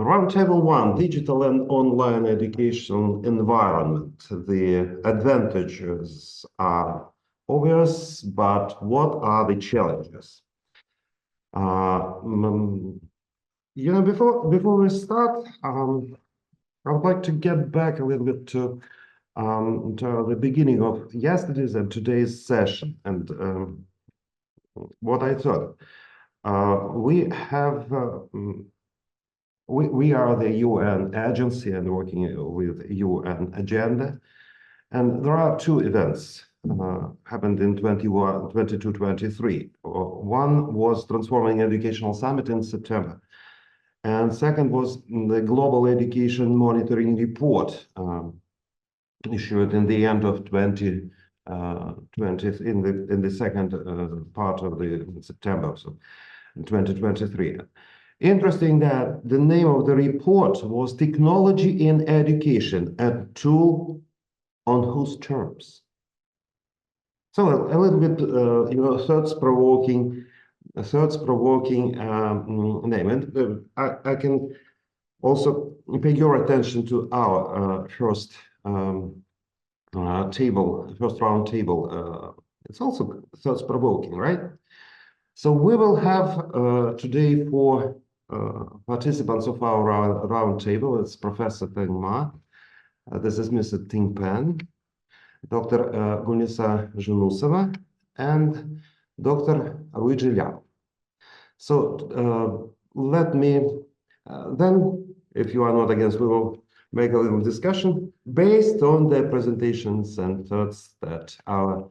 Roundtable 1, digital and online education environment. The advantages are obvious, but what are the challenges? Before we start, I would like to get back a little bit to the beginning of yesterday's and today's session, and what I thought. We are the UN agency and working with UN agenda, and there are two events happened in 22, 23. One was Transforming Educational Summit in September, and second was the Global Education Monitoring Report issued in the end of 2020 in the second part of the September, so in 2023. Interesting that the name of the report was Technology in Education, a Tool on Whose Terms? So a little bit, thoughts-provoking name. And I can also pay your attention to our first round table. It's also thoughts-provoking, right? So we will have today four participants of our round table. It's Professor Feng Ma. This is Mr. Ting Pan, Dr. Gulnissa Zhunussova, and Dr. Ruizhi Liao. So let me, then, if you are not against, we will make a little discussion based on the presentations and thoughts that our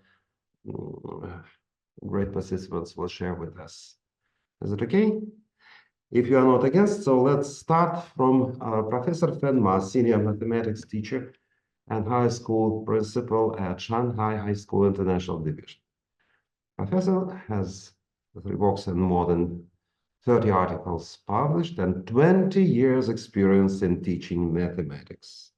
great participants will share with us. Is it okay? If you are not against, so let's start from Professor Feng Ma, senior mathematics teacher and high school principal at Shanghai High School International Division. Professor has 3 books and more than 30 articles published and 20 years experience in teaching mathematics.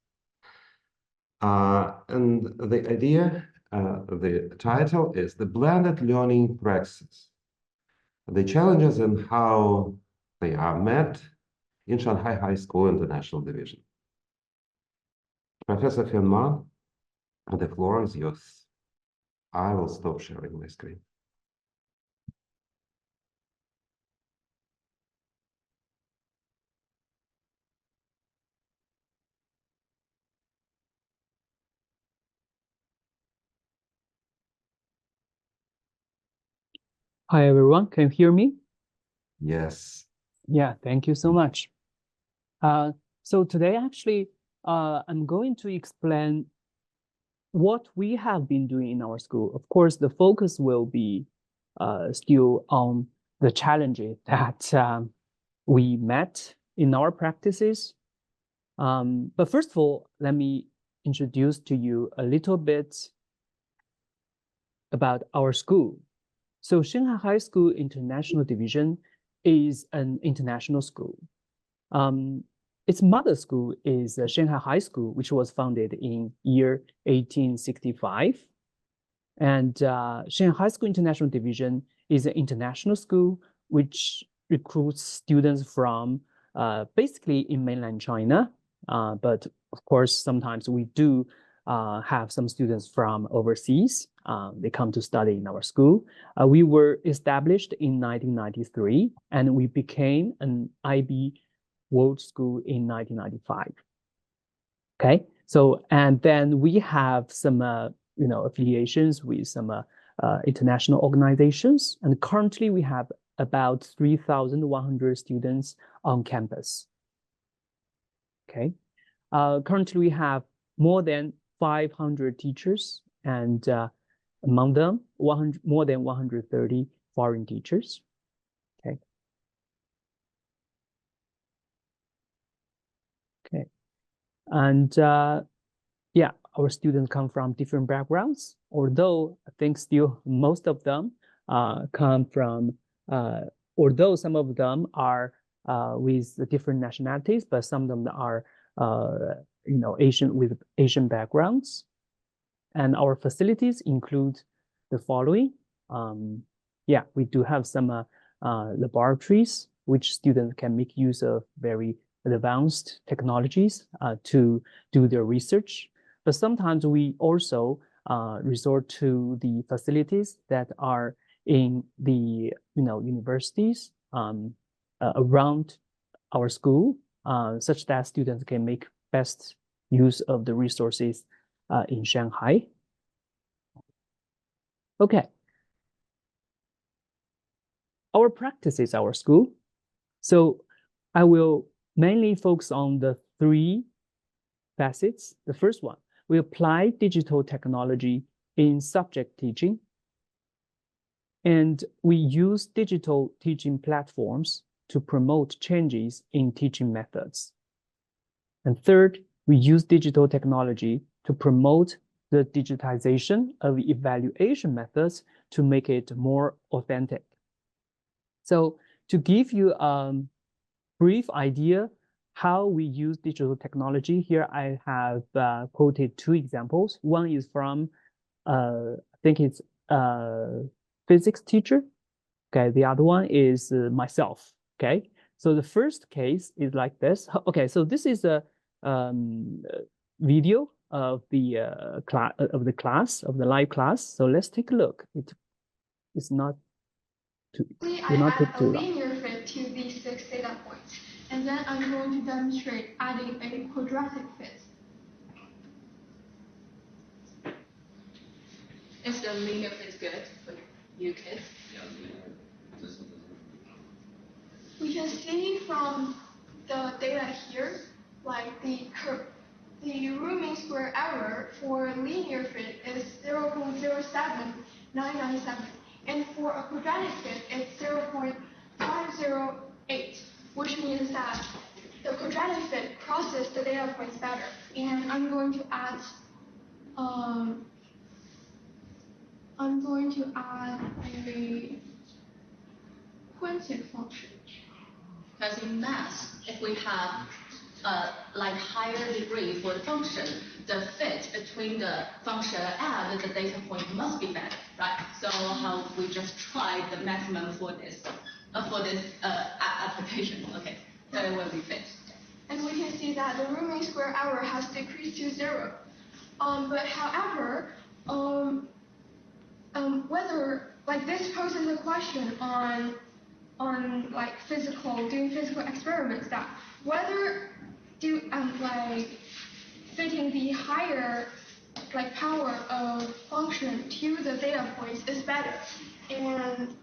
And the idea, the title is The Blended Learning Practices, the challenges and how they are met in Shanghai High School International Division. Professor Feng Ma, the floor is yours. I will stop sharing my screen. Hi, everyone. Can you hear me? Yes. Yeah, thank you so much. So today, actually, I'm going to explain what we have been doing in our school. Of course, the focus will be still on the challenges that we met in our practices. But first of all, let me introduce to you a little bit about our school. So Shanghai High School International Division is an international school. Its mother school is Shanghai High School, which was founded in year 1865. And Shanghai High School International Division is an international school which recruits students from basically in mainland China. But of course, sometimes we do have some students from overseas. They come to study in our school. We were established in 1993, and we became an IB World School in 1995. Okay, so and then we have some affiliations with some international organizations, and currently we have about 3,100 students on campus. Okay, currently we have more than 500 teachers, and among them, more than 130 foreign teachers. Okay. Okay. And yeah, our students come from different backgrounds, although I think still most of them come from, although some of them are with different nationalities, but some of them are Asian with Asian backgrounds. And our facilities include the following. Yeah, we do have some laboratories which students can make use of very advanced technologies to do their research. But sometimes we also resort to the facilities that are in the universities around our school, such that students can make best use of the resources in Shanghai. Okay. Our practice is our school. So I will mainly focus on the three facets. The first one, we apply digital technology in subject teaching. And we use digital teaching platforms to promote changes in teaching methods. And third, we use digital technology to promote the digitization of evaluation methods to make it more authentic. So to give you a brief idea how we use digital technology, here I have quoted two examples. One is from, I think it's physics teacher. Okay, the other one is myself. Okay, so the first case is like this. Okay, so this is a video of the live class. So let's take a look. It's not too. I add a linear fit to these 6 data points, and then I'm going to demonstrate adding a quadratic fit. Is the linear fit good for you kids? We can see from the data here, like the root mean square error for linear fit is 0.07997, and for a quadratic fit it's 0.508, which means that the quadratic fit processes the data points better. And I'm going to add a quantitative function. Because in math, if we have like higher degree for the function, the fit between the function and the data point must be better, right? So how we just try the maximum for this application. Okay, so it will be fit. And we can see that the root mean square error has decreased to 0. But however, whether like this poses a question on like doing physical experiments, that whether fitting the higher power of function to the data points is better. And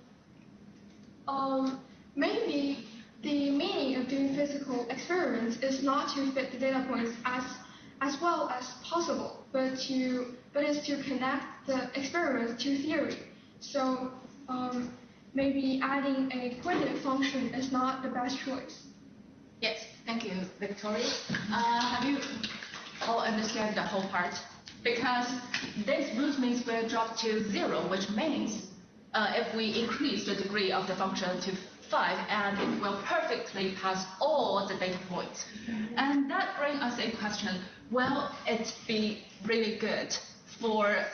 maybe the meaning of doing physical experiments is not to fit the data points as well as possible, but is to connect the experiments to theory. So maybe adding a quantitative function is not the best choice. Yes, thank you, Victoria. Have you all understand the whole part? Because this root mean square dropped to 0, which means if we increase the degree of the function to 5, and it will perfectly pass all the data points. And that brings us a question, will it be really good for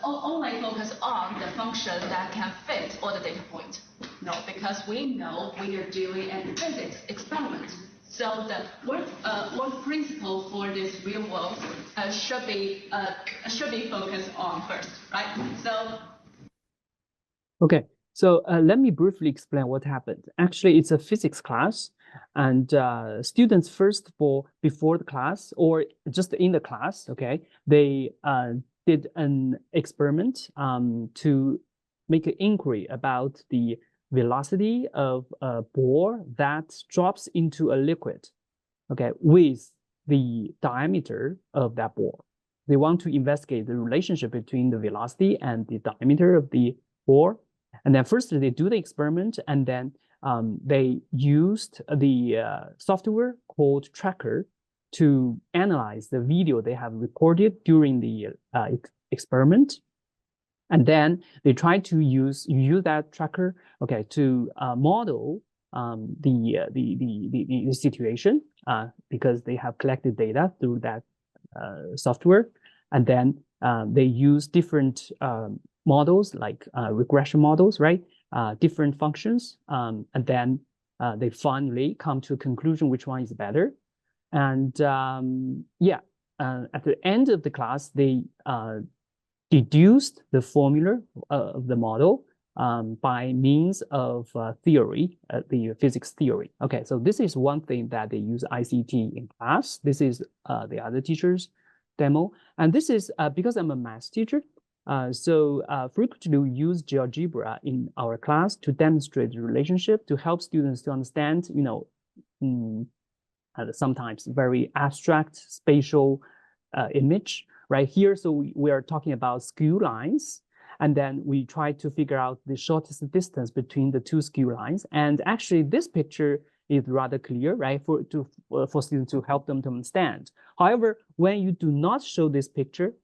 only focus on the function that can fit all the data points? No, because we know we are doing a physics experiment. So the work principle for this real world should be focused on first, right? So. Okay, so let me briefly explain what happened. Actually, it's a physics class, and students first of all, before the class or just in the class, okay, they did an experiment to make an inquiry about the velocity of a ball that drops into a liquid, okay, with the diameter of that ball. They want to investigate the relationship between the velocity and the diameter of the ball. And then first they do the experiment, and then they used the software called Tracker to analyze the video they have recorded during the experiment. And then they try to use that tracker, okay, to model the situation because they have collected data through that software. And then they use different models like regression models, right? Different functions, and then they finally come to a conclusion which one is better. And at the end of the class, they deduced the formula of the model by means of theory, the physics theory. Okay, so this is one thing that they use ICT in class. This is the other teacher's demo. And this is because I'm a math teacher, so frequently we use GeoGebra in our class to demonstrate the relationship to help students to understand, sometimes very abstract spatial image right here. So we are talking about skew lines, and then we try to figure out the shortest distance between the two skew lines. And actually, this picture is rather clear, right, for students to help them to understand. However, when you do not show this picture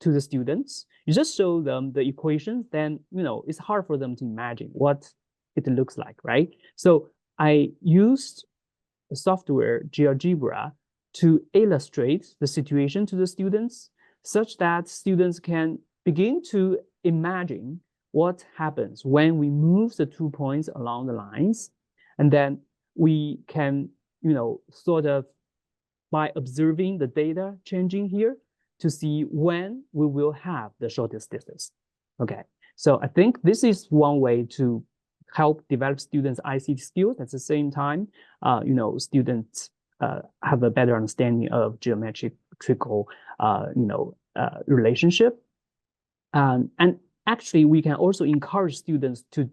to the students, you just show them the equations, then it's hard for them to imagine what it looks like, right? So I used the software GeoGebra to illustrate the situation to the students, such that students can begin to imagine what happens when we move the 2 points along the lines. And then we can, sort of by observing the data changing here to see when we will have the shortest distance. Okay, so I think this is one way to help develop students' ICT skills. At the same time, students have a better understanding of geometrical, relationship. And actually, we can also encourage students to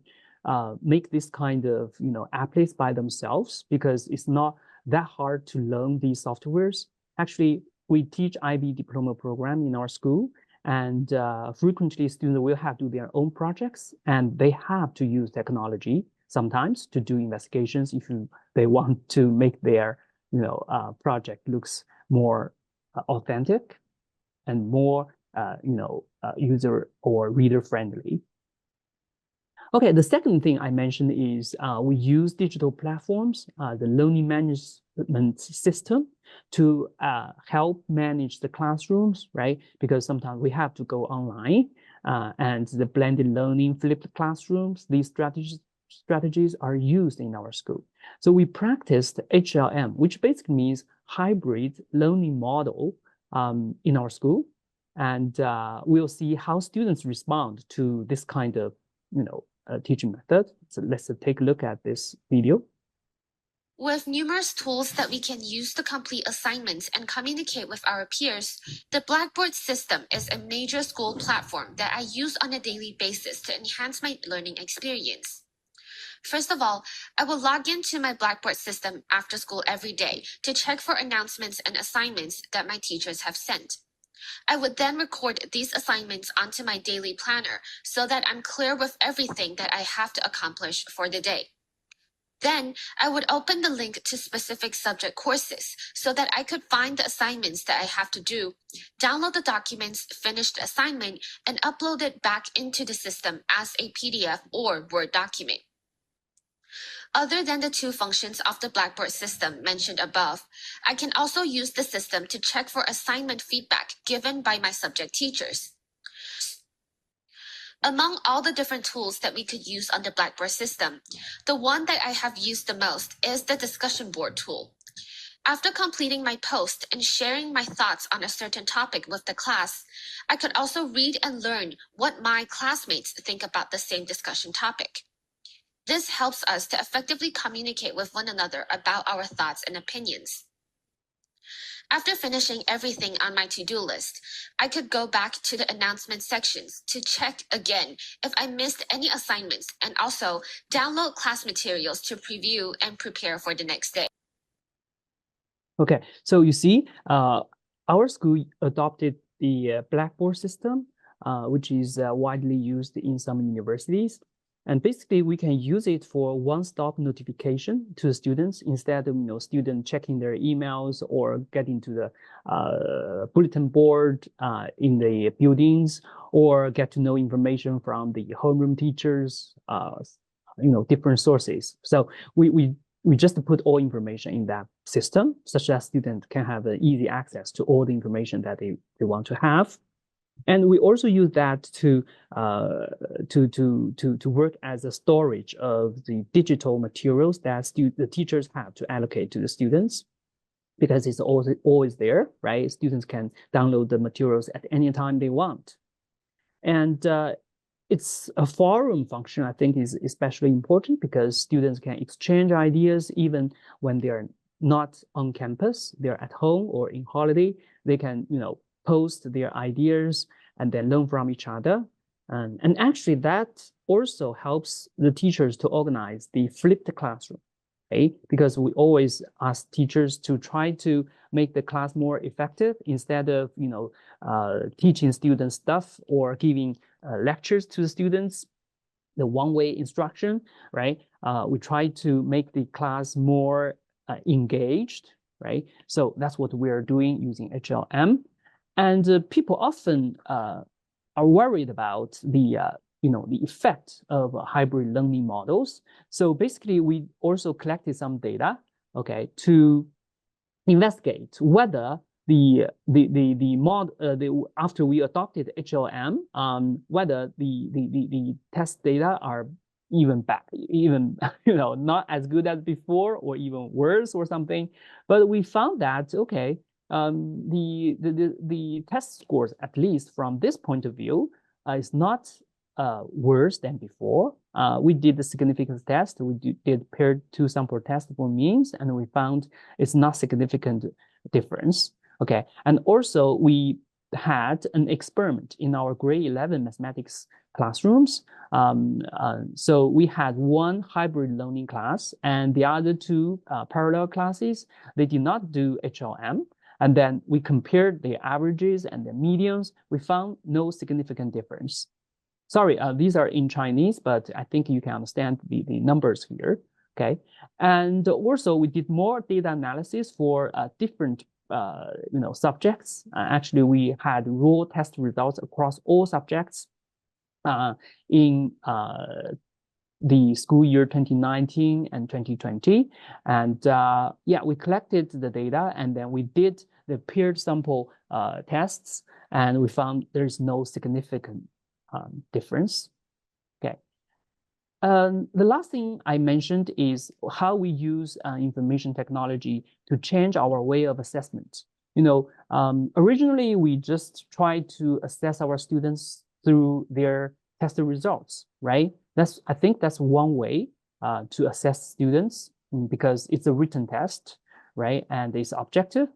make this kind of, applets by themselves, because it's not that hard to learn these softwares. Actually, we teach IB diploma program in our school, and frequently students will have to do their own projects, and they have to use technology sometimes to do investigations if they want to make their project looks more authentic and more user or reader friendly. Okay, the second thing I mentioned is we use digital platforms, the learning management system, to help manage the classrooms, right? Because sometimes we have to go online, and the blended learning, flipped classrooms, these strategies are used in our school. So we practiced HLM, which basically means hybrid learning model in our school. And we'll see how students respond to this kind of, teaching method. So let's take a look at this video. With numerous tools that we can use to complete assignments and communicate with our peers, the Blackboard system is a major school platform that I use on a daily basis to enhance my learning experience. First of all, I will log into my Blackboard system after school every day to check for announcements and assignments that my teachers have sent. I would then record these assignments onto my daily planner so that I'm clear with everything that I have to accomplish for the day. Then I would open the link to specific subject courses so that I could find the assignments that I have to do, download the documents, finish the assignment, and upload it back into the system as a PDF or Word document. Other than the two functions of the Blackboard system mentioned above, I can also use the system to check for assignment feedback given by my subject teachers. Among all the different tools that we could use on the Blackboard system, the one that I have used the most is the discussion board tool. After completing my post and sharing my thoughts on a certain topic with the class, I could also read and learn what my classmates think about the same discussion topic. This helps us to effectively communicate with one another about our thoughts and opinions. After finishing everything on my to-do list, I could go back to the announcement sections to check again if I missed any assignments, and also download class materials to preview and prepare for the next day. Okay, so you see, our school adopted the Blackboard system, which is widely used in some universities. And basically, we can use it for one-stop notification to the students instead of students checking their emails or getting to the bulletin board in the buildings, or get to know information from the homeroom teachers, different sources. So we just put all information in that system, such that students can have an easy access to all the information that they want to have. And we also use that to work as a storage of the digital materials that the teachers have to allocate to the students, because it's always there, right? Students can download the materials at any time they want. And it's a forum function, I think, is especially important because students can exchange ideas even when they're not on campus, they're at home or in holiday. They can, post their ideas and then learn from each other. And actually that also helps the teachers to organize the flipped classroom, okay? Because we always ask teachers to try to make the class more effective instead of, teaching students stuff or giving lectures to the students, the one-way instruction, right? We try to make the class more engaged, right? So that's what we're doing using HLM. And people often are worried about the effect of hybrid learning models. So basically, we also collected some data, okay, to investigate whether after we adopted HLM, whether the test data are even bad, not as good as before, or even worse or something. But we found that okay, the test scores, at least from this point of view, is not worse than before. We did the significance test. We did paired two sample test for means, and we found it's not significant difference. Okay, and also we had an experiment in our grade 11 mathematics classrooms. So we had one hybrid learning class, and the other two parallel classes, they did not do HLM. And then we compared the averages and the medians. We found no significant difference. Sorry, these are in Chinese, but I think you can understand the numbers here, okay? And also we did more data analysis for different subjects. Actually, we had raw test results across all subjects in the school year 2019 and 2020. And yeah, we collected the data and then we did the paired sample tests, and we found there's no significant difference. Okay. The last thing I mentioned is how we use information technology to change our way of assessment. Originally we just tried to assess our students through their test results, right? I think that's one way to assess students because it's a written test, right? And it's objective.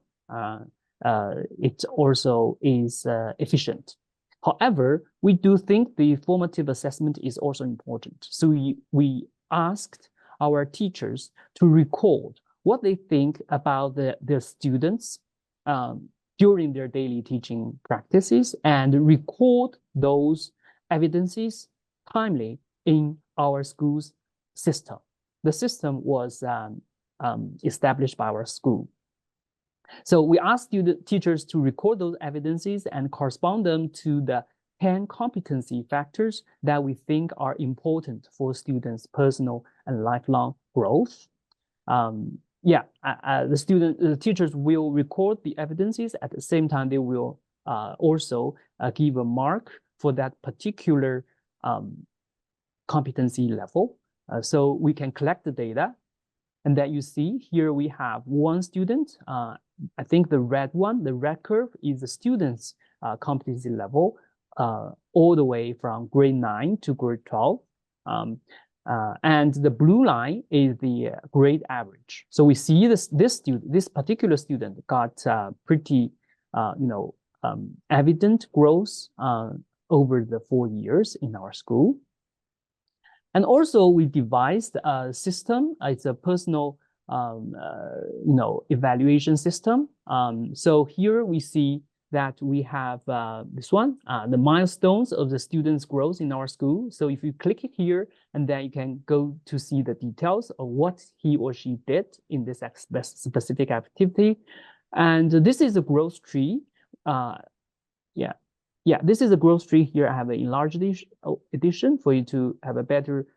It also is efficient. However, we do think the formative assessment is also important. So we asked our teachers to record what they think about their students during their daily teaching practices and record those evidences timely in our school's system. The system was established by our school. So we asked teachers to record those evidences and correspond them to the 10 competency factors that we think are important for students' personal and lifelong growth. The teachers will record the evidences. At the same time, they will also give a mark for that particular competency level. So we can collect the data. And then you see here we have one student. I think the red curve is the student's competency level all the way from grade 9 to grade 12. And the blue line is the grade average. So we see this particular student got pretty evident growth over the 4 years in our school. And also we devised a system. It's a personal evaluation system. So here we see that we have this one, the milestones of the students' growth in our school. So if you click here, and then you can go to see the details of what he or she did in this specific activity. And this is a growth tree. This is a growth tree here. I have an enlarged edition for you to have a better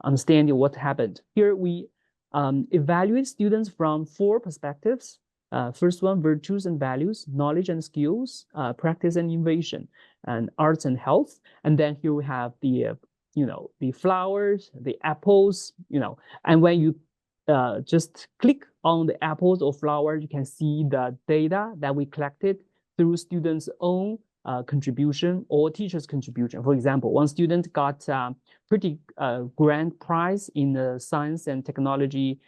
understanding of what happened. Here we evaluate students from 4 perspectives. First one, virtues and values, knowledge and skills, practice and innovation. and arts and health. And then here we have the, the flowers, the apples, and when you just click on the apples or flowers, you can see the data that we collected through students' own contribution or teachers' contribution. For example, one student got pretty grand prize in the science and technology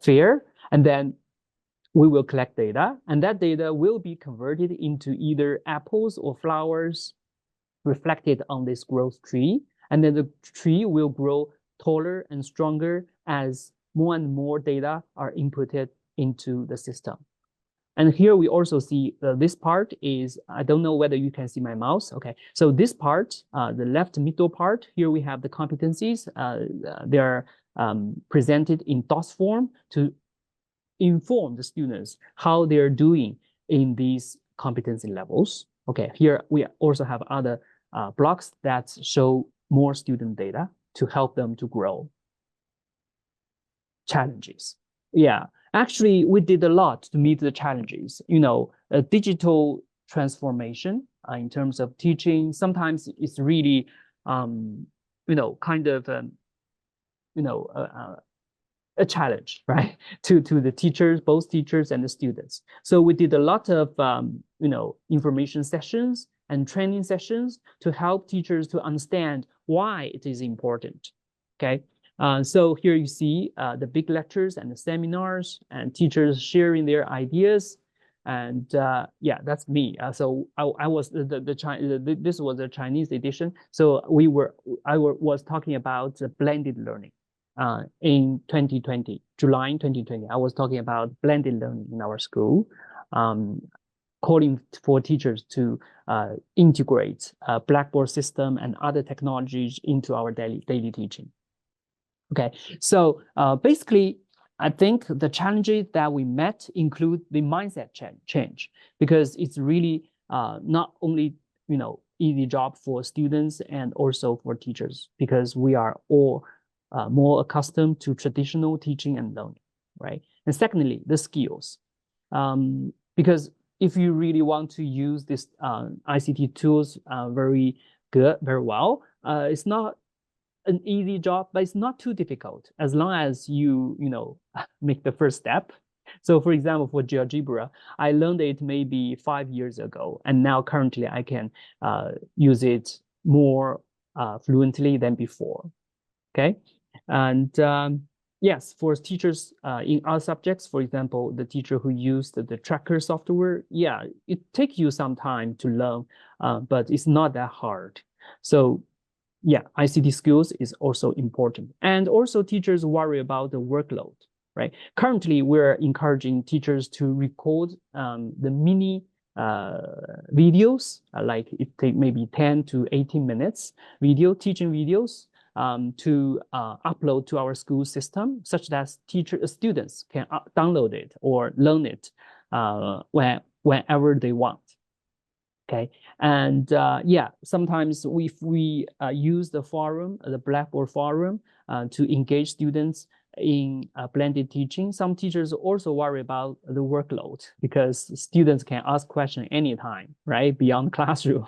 fair, and then we will collect data, and that data will be converted into either apples or flowers reflected on this growth tree, and then the tree will grow taller and stronger as more and more data are inputted into the system. And here we also see this part is, I don't know whether you can see my mouse. Okay, so this part, the left middle part, here we have the competencies. They are presented in DOS form to inform the students how they're doing in these competency levels. Okay, here we also have other blocks that show more student data to help them to grow. Challenges. Yeah, actually, we did a lot to meet the challenges. A digital transformation in terms of teaching, sometimes it's really, kind of, a challenge, right, to the teachers, both teachers and the students. So we did a lot of, information sessions and training sessions to help teachers to understand why it is important, okay? So here you see the big lectures and the seminars and teachers sharing their ideas. And yeah, that's me. So I was this was a Chinese edition. So I was talking about blended learning in 2020, July 2020. I was talking about blended learning in our school, calling for teachers to integrate Blackboard system and other technologies into our daily teaching. Okay, so basically, I think the challenges that we met include the mindset change, because it's really not only easy job for students and also for teachers, because we are all more accustomed to traditional teaching and learning, right? And secondly, the skills, because if you really want to use this ICT tools very well, it's not an easy job, but it's not too difficult as long as you make the first step. So for example, for GeoGebra, I learned it maybe 5 years ago, and now currently I can use it more fluently than before. Okay, and yes, for teachers in other subjects, for example, the teacher who used the tracker software, yeah, it takes you some time to learn, but it's not that hard. So yeah, ICT skills is also important. And also teachers worry about the workload, right? Currently, we're encouraging teachers to record the mini videos, like it take maybe 10 to 18 minutes teaching videos to upload to our school system, such that students can download it or learn it whenever they want. Okay, and yeah, sometimes if we use the forum, the Blackboard forum, to engage students in blended teaching, some teachers also worry about the workload, because students can ask questions anytime, right, beyond the classroom.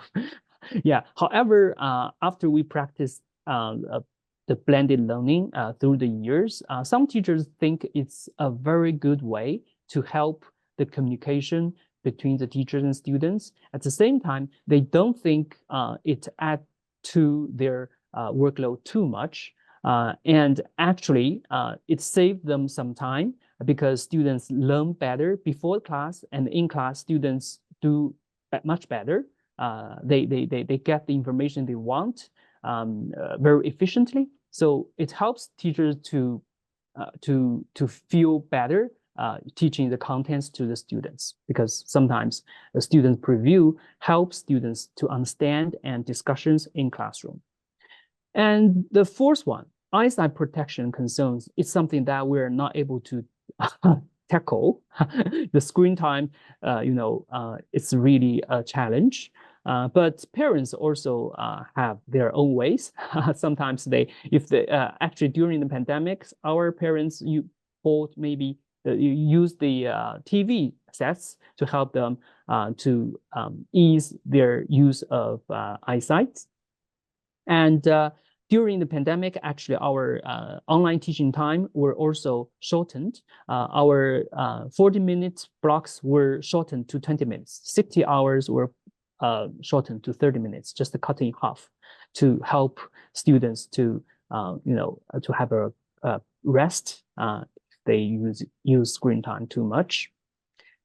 Yeah, however, after we practice the blended learning through the years, some teachers think it's a very good way to help the communication between the teachers and students. At the same time, they don't think it adds to their workload too much. And actually, it saved them some time, because students learn better before class, and in class, students do much better. They get the information they want very efficiently. So it helps teachers to feel better teaching the contents to the students, because sometimes the student preview helps students to understand and discussions in classroom. And the fourth one, eyesight protection concerns, is something that we're not able to tackle. The screen time, it's really a challenge. But parents also have their own ways. Sometimes actually during the pandemic, our parents use the TV sets to help them to ease their use of eyesight. And during the pandemic, actually, our online teaching time were also shortened. Our 40-minute blocks were shortened to 20 minutes. 60 hours were shortened to 30 minutes, just cutting half to help students to, to have a rest if they use screen time too much.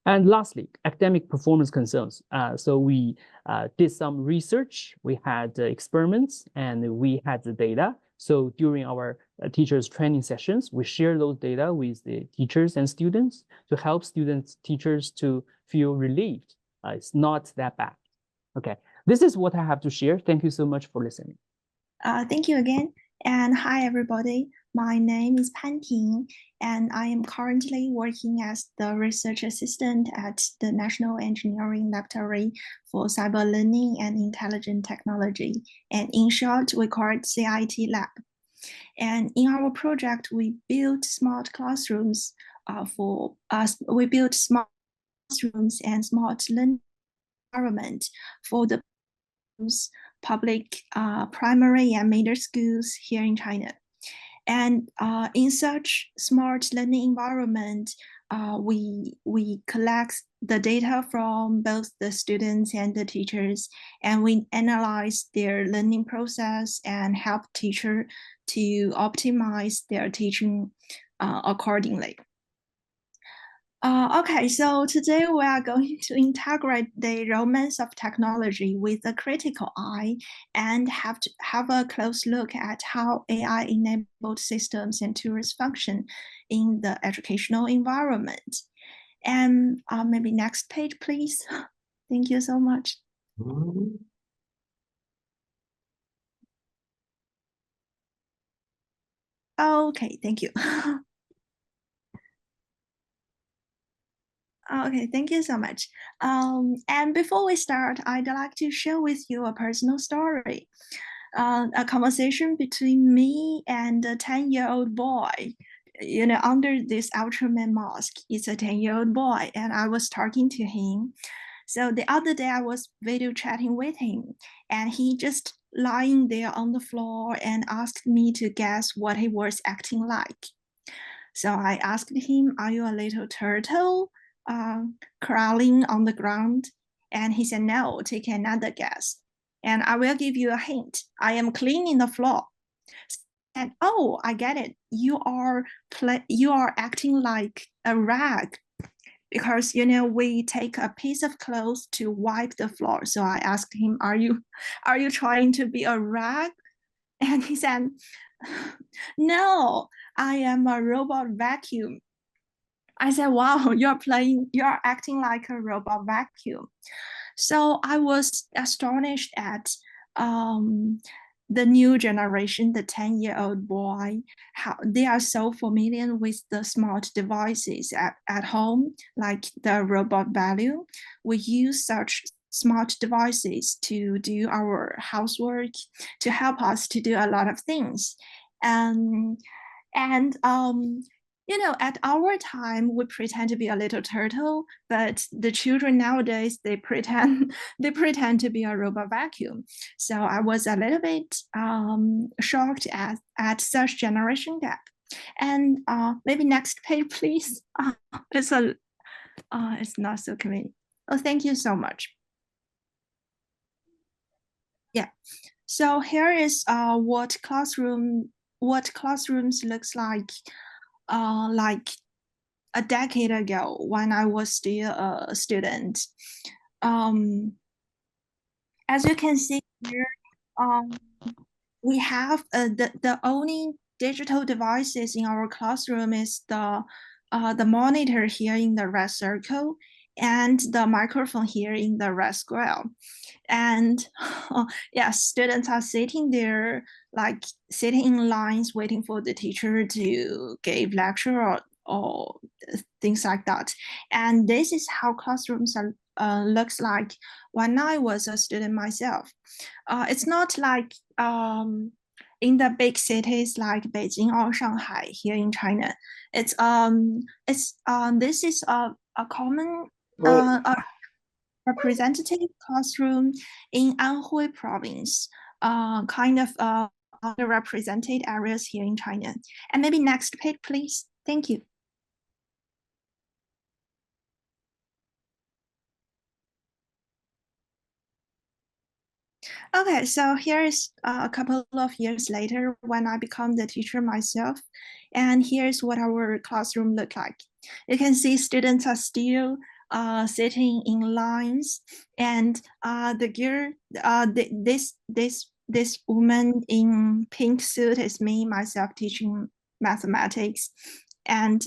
And lastly, academic performance concerns. So we did some research, we had experiments, and we had the data. So during our teachers training sessions, we share those data with the teachers and students to help students, teachers to feel relieved. It's not that bad. Okay, this is what I have to share. Thank you so much for listening. Thank you again. And hi, everybody. My name is Pan Ting, and I am currently working as the research assistant at the National Engineering Laboratory for CyberLearning and Intelligent Technology. And in short, we call it CIT-lab. And in our project, we built smart classrooms we built smart classrooms and smart learning environment for the public primary and middle schools here in China. And in such smart learning environment, we collect the data from both the students and the teachers, and we analyze their learning process and help teacher to optimize their teaching accordingly. Okay, so today we are going to integrate the romance of technology with a critical eye and have a close look at how AI-enabled systems and tools function in the educational environment. And maybe next page, please. Thank you so much. Okay, thank you. Okay, thank you so much. And before we start, I'd like to share with you a personal story. A conversation between me and a 10-year-old boy. You know, under this Ultraman mask, it's a 10-year-old boy, and I was talking to him. So the other day I was video chatting with him, and he just lying there on the floor and asked me to guess what he was acting like. So I asked him, "Are you a little turtle crawling on the ground?" And he said, "No, take another guess. And I will give you a hint. I am cleaning the floor." And oh, I get it. You are acting like a rag, because we take a piece of clothes to wipe the floor. So I asked him, "Are you trying to be a rag?" And he said, "No, I am a robot vacuum." I said, "Wow, you're acting like a robot vacuum." So I was astonished at the new generation, the 10-year-old boy, how they are so familiar with the smart devices at home, like the robot vacuum. We use such smart devices to do our housework, to help us to do a lot of things. At our time, we pretend to be a little turtle, but the children nowadays, they pretend to be a robot vacuum. So I was a little bit shocked at such generation gap. And maybe next page, please. It's not so convenient. Oh, thank you so much. Yeah. So here is what classrooms looks like a decade ago when I was still a student. As you can see here, we have the only digital devices in our classroom is the monitor here in the red circle and the microphone here in the red square. And yes, students are sitting there, like sitting in lines waiting for the teacher to give lecture or things like that. And this is how classrooms looks like when I was a student myself. It's not like in the big cities like Beijing or Shanghai here in China. This is a common representative classroom in Anhui province, kind of underrepresented areas here in China. And maybe next page, please. Thank you. Okay, so here is a couple of years later when I become the teacher myself, and here's what our classroom look like. You can see students are still sitting in lines, and this woman in pink suit is me myself teaching mathematics. And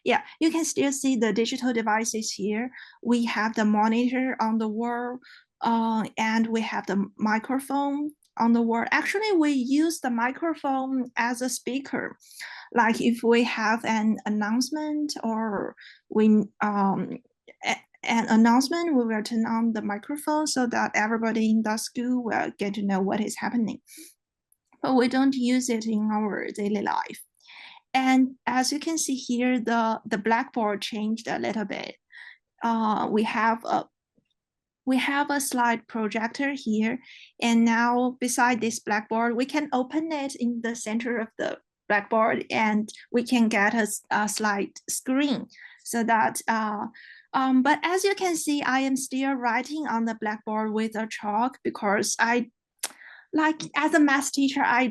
yeah, you can still see the digital devices here. We have the monitor on the wall, and we have the microphone on the wall. Actually, we use the microphone as a speaker. Like if we have an announcement or an announcement, we will turn on the microphone so that everybody in the school will get to know what is happening. But we don't use it in our daily life. And as you can see here, the blackboard changed a little bit. We have a slide projector here, and now beside this blackboard, we can open it in the center of the blackboard, and we can get a slide screen so that. But as you can see, I am still writing on the blackboard with a chalk because as a math teacher, I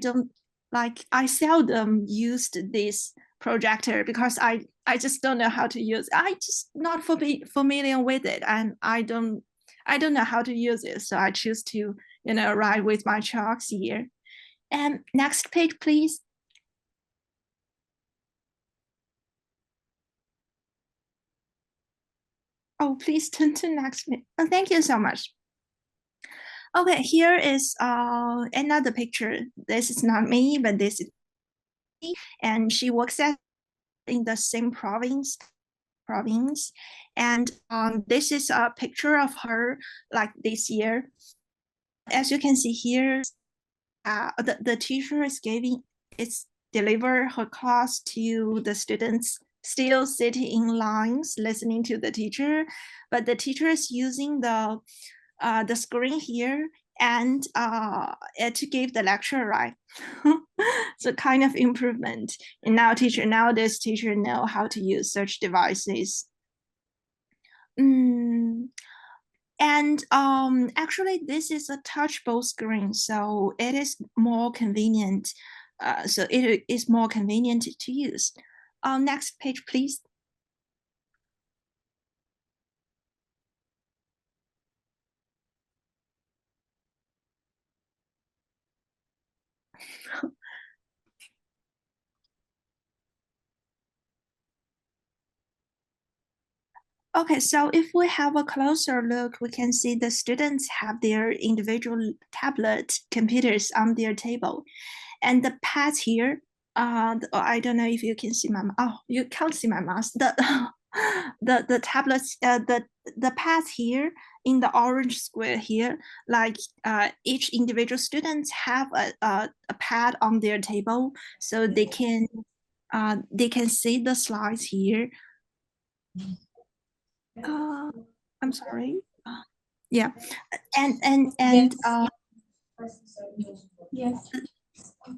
seldom used this projector because I just don't know how to use it. I just not familiar with it, and I don't know how to use it. So I choose to, write with my chalks here. And next page, please. Oh, please turn to next page. Oh, thank you so much. Okay, here is another picture. This is not me, but this is me, and she works in the same province. And this is a picture of her like this year. As you can see here, the teacher is deliver her class to the students still sitting in lines listening to the teacher, but the teacher is using the screen here and to give the lecture, right? So kind of improvement. And nowadays teacher know how to use such devices. And actually this is a touchable screen, so it is more convenient. So it is more convenient to use. Next page, please. Okay, so if we have a closer look, we can see the students have their individual tablet computers on their table. And the pads here, I don't know if you can see my, you can't see my mouse. The tablets, the pads here in the orange square here, like each individual students have a pad on their table, so they can see the slides here. I'm sorry. Yeah, and yes.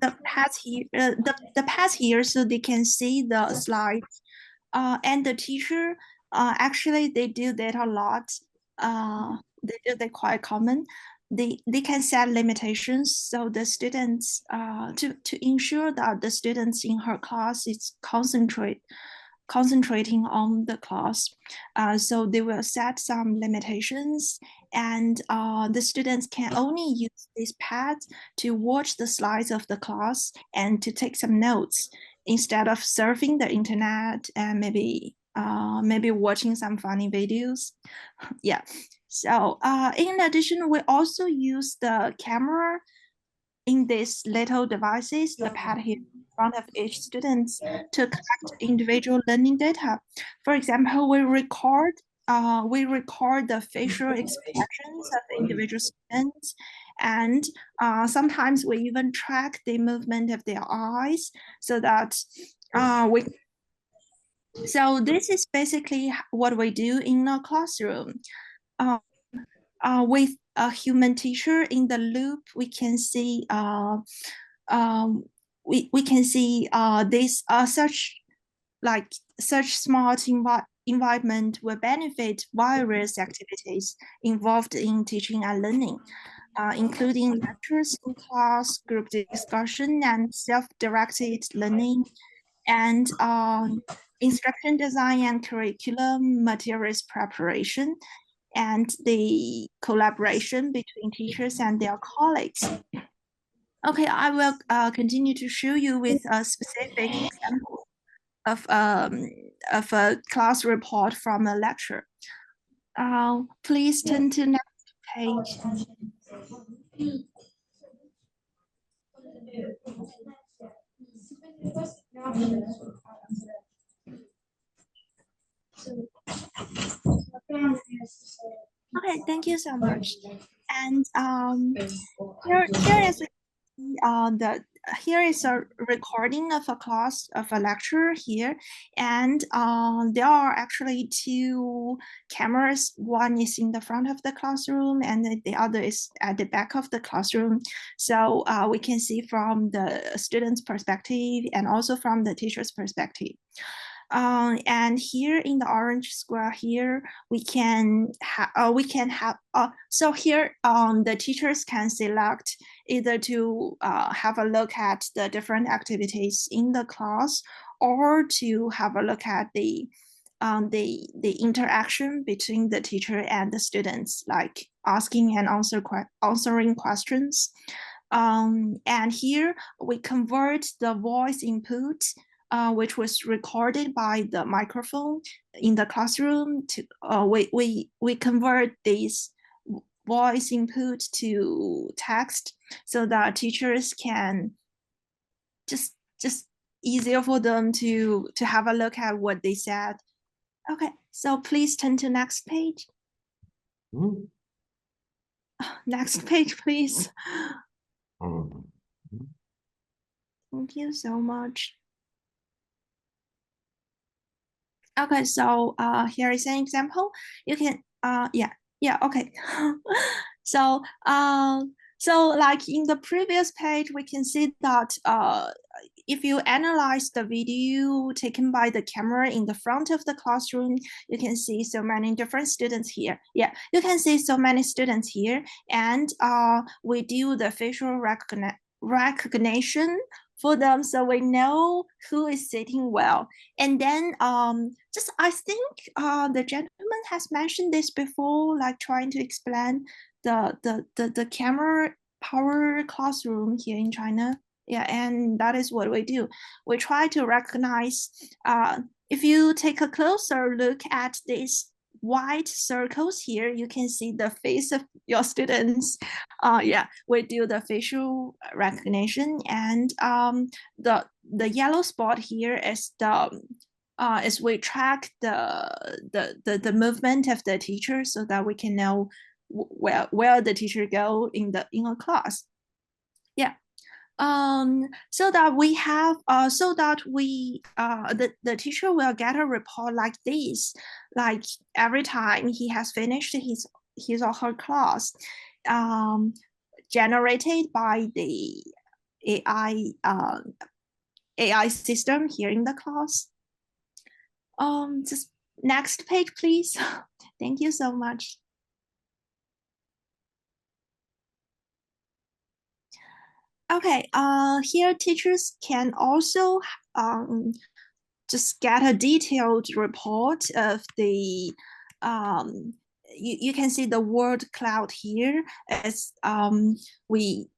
The pads here, the pads here, so they can see the slides. And the teacher, actually, they do that a lot. They do that quite common. They can set limitations so the students to ensure that the students in her class is concentrating on the class. So they will set some limitations, and the students can only use this pad to watch the slides of the class and to take some notes instead of surfing the internet and maybe watching some funny videos. Yeah. So in addition, we also use the camera in these little devices, the pad here in front of each student, to collect individual learning data. For example, we record the facial expressions of individual students, and sometimes we even track the movement of their eyes so that so this is basically what we do in a classroom. with a human teacher in the loop, we can see we can see this such smart environment will benefit various activities involved in teaching and learning, including lectures in class, group discussion, and self-directed learning, and instruction design and curriculum materials preparation, and the collaboration between teachers and their colleagues. Okay, I will continue to show you with a specific example of a class report from a lecture. Please turn to next page. Okay, thank you so much. And here is a recording of a class of a lecture here, and there are actually two cameras. One is in the front of the classroom, and the other is at the back of the classroom. So we can see from the student's perspective and also from the teacher's perspective. And here in the orange square here, we can have so here the teachers can select either to have a look at the different activities in the class, or to have a look at the interaction between the teacher and the students, like asking and answering questions. And here we convert the voice input, which was recorded by the microphone in the classroom, to we convert this voice input to text, so that teachers can just easier for them to have a look at what they said. Okay, so please turn to next page. Next page, please. Thank you so much. Okay, so here is an example. You can okay. So so like in the previous page, we can see that if you analyze the video taken by the camera in the front of the classroom, you can see so many different students here. Yeah, you can see so many students here, and we do the facial recognition for them, so we know who is sitting well. And then just I think the gentleman has mentioned this before, like trying to explain the camera power classroom here in China. Yeah, and that is what we do. We try to recognize, if you take a closer look at these white circles here, you can see the face of your students. Yeah, we do the facial recognition, and the yellow spot here is is we track the movement of the teacher, so that we can know where the teacher go in a class. Yeah. So that we have so that we the teacher will get a report like this, like every time he has finished his or her class, generated by the AI system here in the class. Just next page, please. Thank you so much. Okay, here teachers can also just get a detailed report of the you can see the word cloud here, as we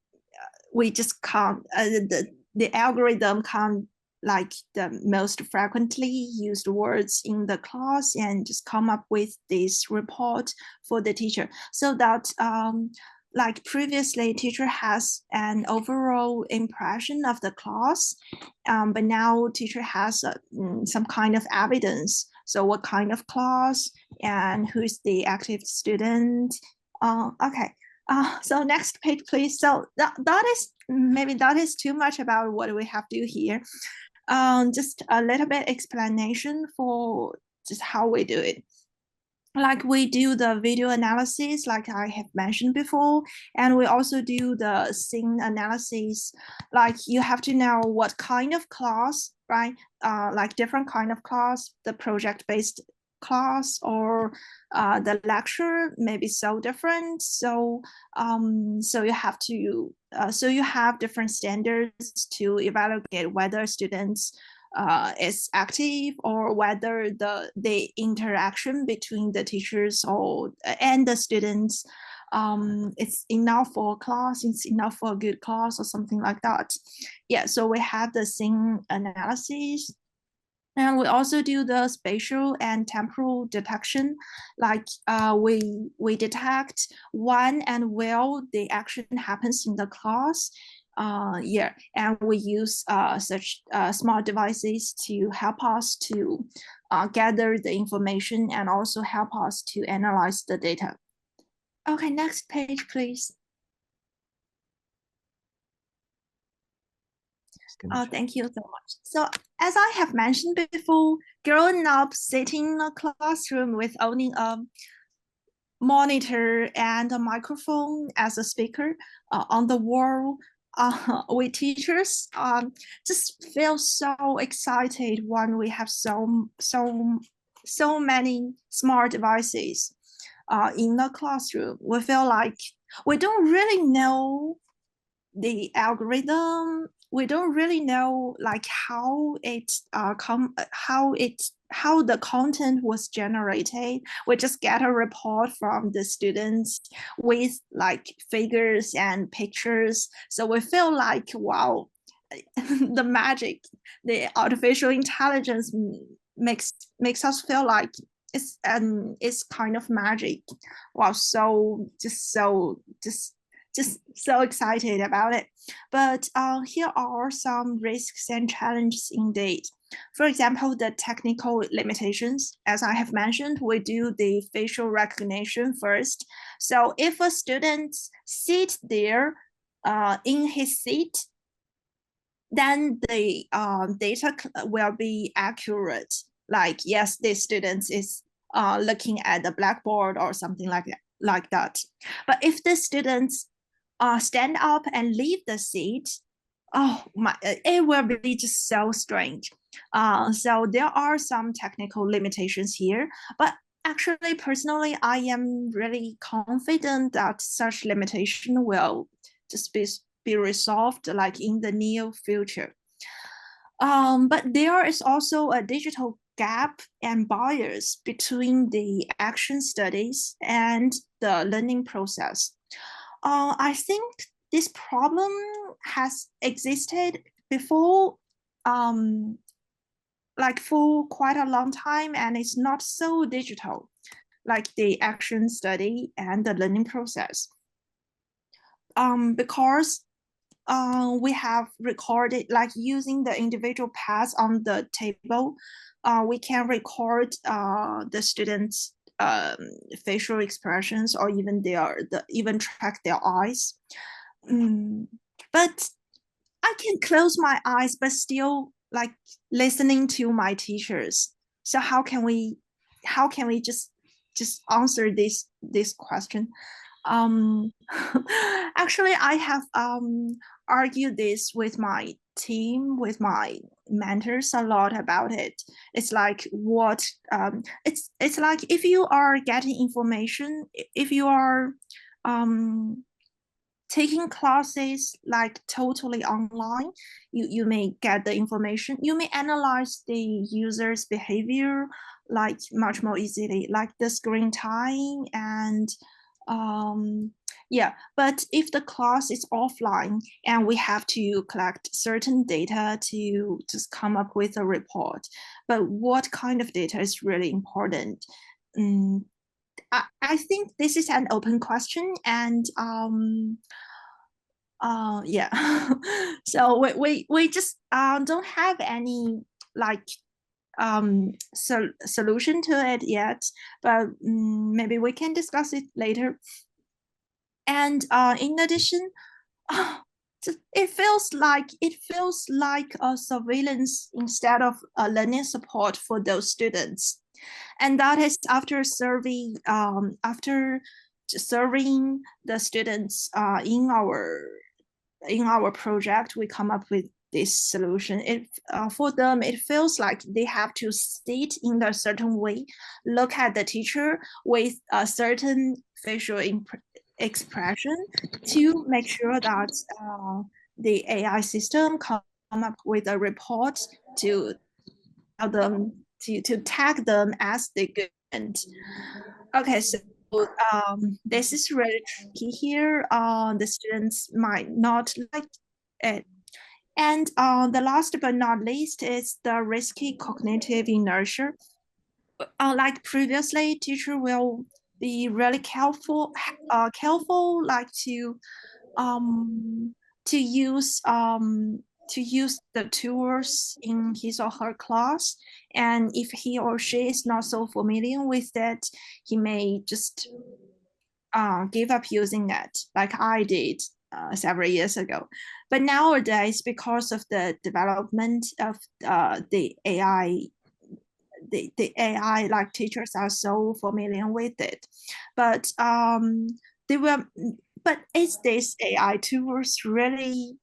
just can't the algorithm can't like the most frequently used words in the class, and just come up with this report for the teacher, so that like previously, teacher has an overall impression of the class, but now teacher has some kind of evidence. So what kind of class, and who's the active student? Okay. So next page, please. So that is maybe that is too much about what we have to do here. Just a little bit explanation for just how we do it. like we do the video analysis, like I have mentioned before, and we also do the scene analysis. Like you have to know what kind of class, right? Like different kind of class, the project-based class or the lecture may be so different. So so you have to so you have different standards to evaluate whether students is active or whether the interaction between the teachers or and the students it's enough for a class, it's enough for a good class or something like that. Yeah, so we have the scene analysis. And we also do the spatial and temporal detection, like we detect when and where the action happens in the class. Yeah, and we use such smart devices to help us to gather the information and also help us to analyze the data. Okay, next page, please. Oh, thank you so much. So as I have mentioned before, growing up sitting in a classroom with only a monitor and a microphone as a speaker on the wall, we teachers just feel so excited when we have so many smart devices in the classroom. We feel like we don't really know the algorithm. We don't really know like how how the content was generated. We just get a report from the students with like figures and pictures. So we feel like, wow, the magic, the artificial intelligence makes us feel like it's kind of magic. Wow, just so excited about it. But here are some risks and challenges indeed. For example, the technical limitations. As I have mentioned, we do the facial recognition first. So if a student sits there in his seat, then the data will be accurate. Like, yes, the student is looking at the blackboard or something like that. But if the students stand up and leave the seat, oh my, it will be just so strange. So there are some technical limitations here, but actually, personally, I am really confident that such limitation will just be resolved like in the near future. But there is also a digital gap and bias between the action studies and the learning process. I think this problem has existed before, like for quite a long time, and it's not so digital, like the action study and the learning process. Because we have recorded, like using the individual paths on the table, we can record the students' facial expressions or even even track their eyes. But I can close my eyes, but still like listening to my teachers. So how can we just answer this question? Actually, I have argued this with my team, with my mentors a lot about it. It's like what it's like if you are getting information, if you are taking classes like totally online, you may get the information, you may analyze the user's behavior like much more easily, like the screen time and yeah. But if the class is offline and we have to collect certain data to just come up with a report, but what kind of data is really important? I think this is an open question, and yeah. So we just don't have any like solution to it yet, but maybe we can discuss it later. And in addition, it feels like a surveillance instead of a learning support for those students. And that is after serving the students in our project, we come up with this solution. For them, it feels like they have to sit in a certain way, look at the teacher with a certain facial expression to make sure that the AI system come up with a report to tell them to tag them as the good. Okay, so this is really tricky here. The students might not like it. And the last but not least is the risky cognitive inertia. Like previously, teacher will be really careful like to use the tools in his or her class, and if he or she is not so familiar with that, he may just give up using it, like I did several years ago. But nowadays, because of the development of the AI, the AI, like teachers are so familiar with it. But is this AI tools really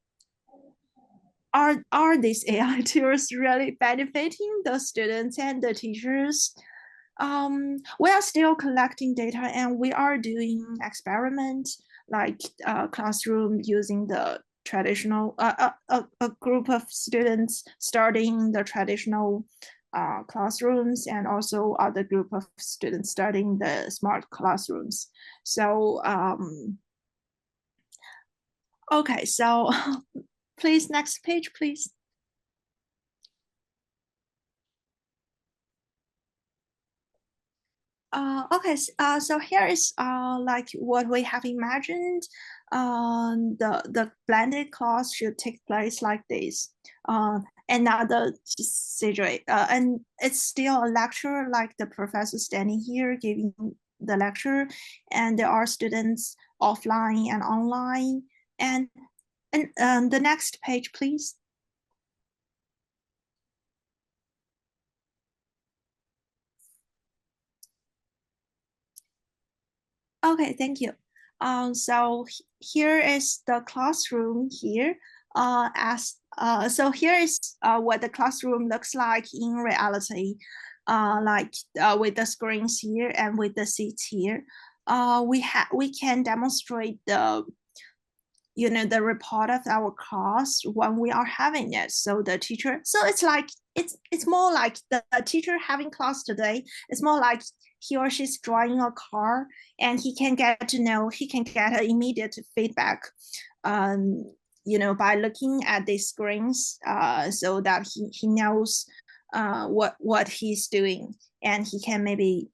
are these AI tools really benefiting the students and the teachers? We are still collecting data, and we are doing experiments like classroom using the traditional a group of students studying the traditional classrooms, and also other group of students studying the smart classrooms. So okay, so please, next page, please. Okay, so here is like what we have imagined. The blended class should take place like this. Another situation, and it's still a lecture, like the professor standing here giving the lecture, and there are students offline and online. And the next page, please. Okay, thank you. So here is the classroom here. So here is what the classroom looks like in reality, like with the screens here and with the seats here. We can demonstrate the report of our class when we are having it. So the teacher, so it's like it's more like the teacher having class today. It's more like he or she's driving a car, and he can get an immediate feedback, by looking at the screens, so that he knows what he's doing, and he can maybe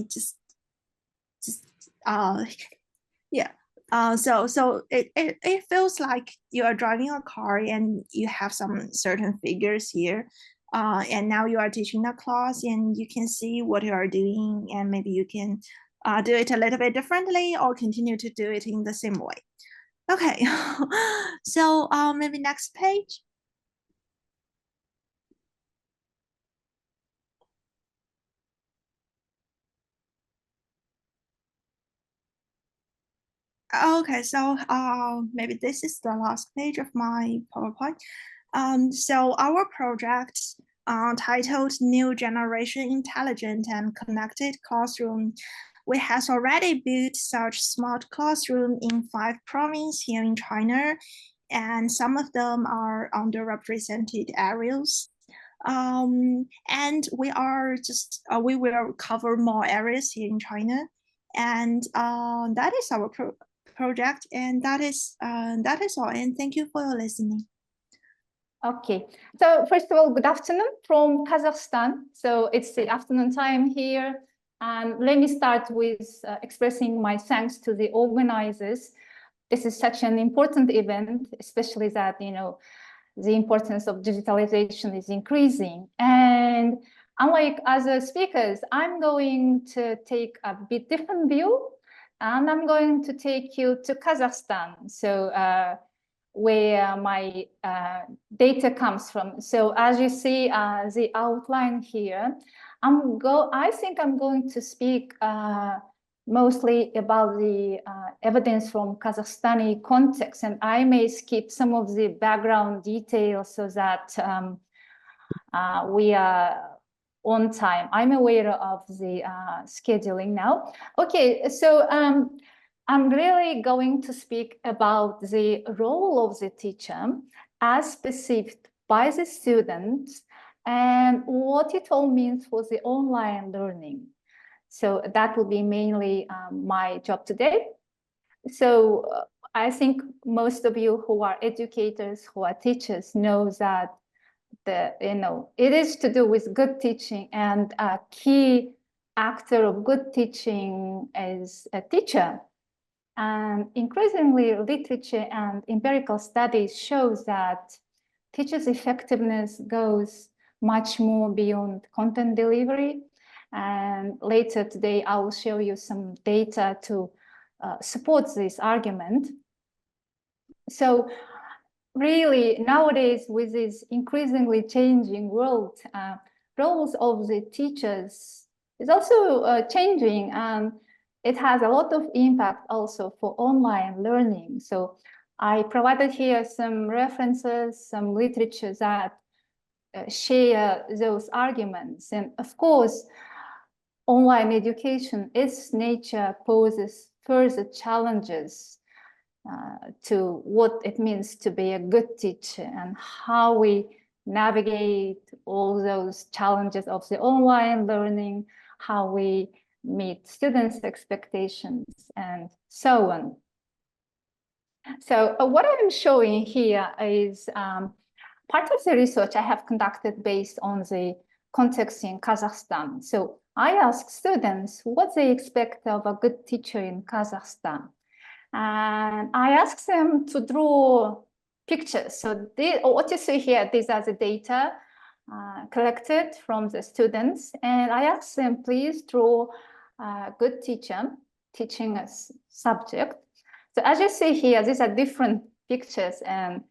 just yeah. So it feels like you are driving a car, and you have some certain figures here, and now you are teaching a class, and you can see what you are doing, and maybe you can do it a little bit differently, or continue to do it in the same way. Okay, so maybe next page. Okay, so maybe this is the last page of my PowerPoint. So our project titled New Generation Intelligent and Connected Classroom, we has already built such smart classroom in 5 provinces here in China, and some of them are underrepresented areas. And we will cover more areas here in China, and that is our project, and that is all, and thank you for your listening. Okay, so first of all, good afternoon from Kazakhstan. So it's the afternoon time here, and let me start with expressing my thanks to the organizers. This is such an important event, especially that the importance of digitalization is increasing. And unlike other speakers, I'm going to take a bit different view, and I'm going to take you to Kazakhstan. So where my data comes from. So as you see the outline here, I think I'm going to speak mostly about the evidence from Kazakhstani context, and I may skip some of the background details so that we are on time. I'm aware of the scheduling now. Okay, so I'm really going to speak about the role of the teacher as perceived by the students and what it all means for the online learning. So that will be mainly my job today. So I think most of you who are educators, who are teachers, know that it is to do with good teaching, and a key actor of good teaching is a teacher. And increasingly, literature and empirical studies shows that teachers' effectiveness goes much more beyond content delivery. And later today, I will show you some data to support this argument. So really, nowadays, with this increasingly changing world, roles of the teachers is also changing, and it has a lot of impact also for online learning. So I provided here some references, some literature that share those arguments. And of course, online education, its nature poses further challenges to what it means to be a good teacher and how we navigate all those challenges of the online learning, how we meet students' expectations, and so on. So what I'm showing here is part of the research I have conducted based on the context in Kazakhstan. So I asked students what they expect of a good teacher in Kazakhstan. And I asked them to draw pictures. So what you see here, these are the data collected from the students. And I asked them, please draw a good teacher teaching a subject. So as you see here, these are different pictures, and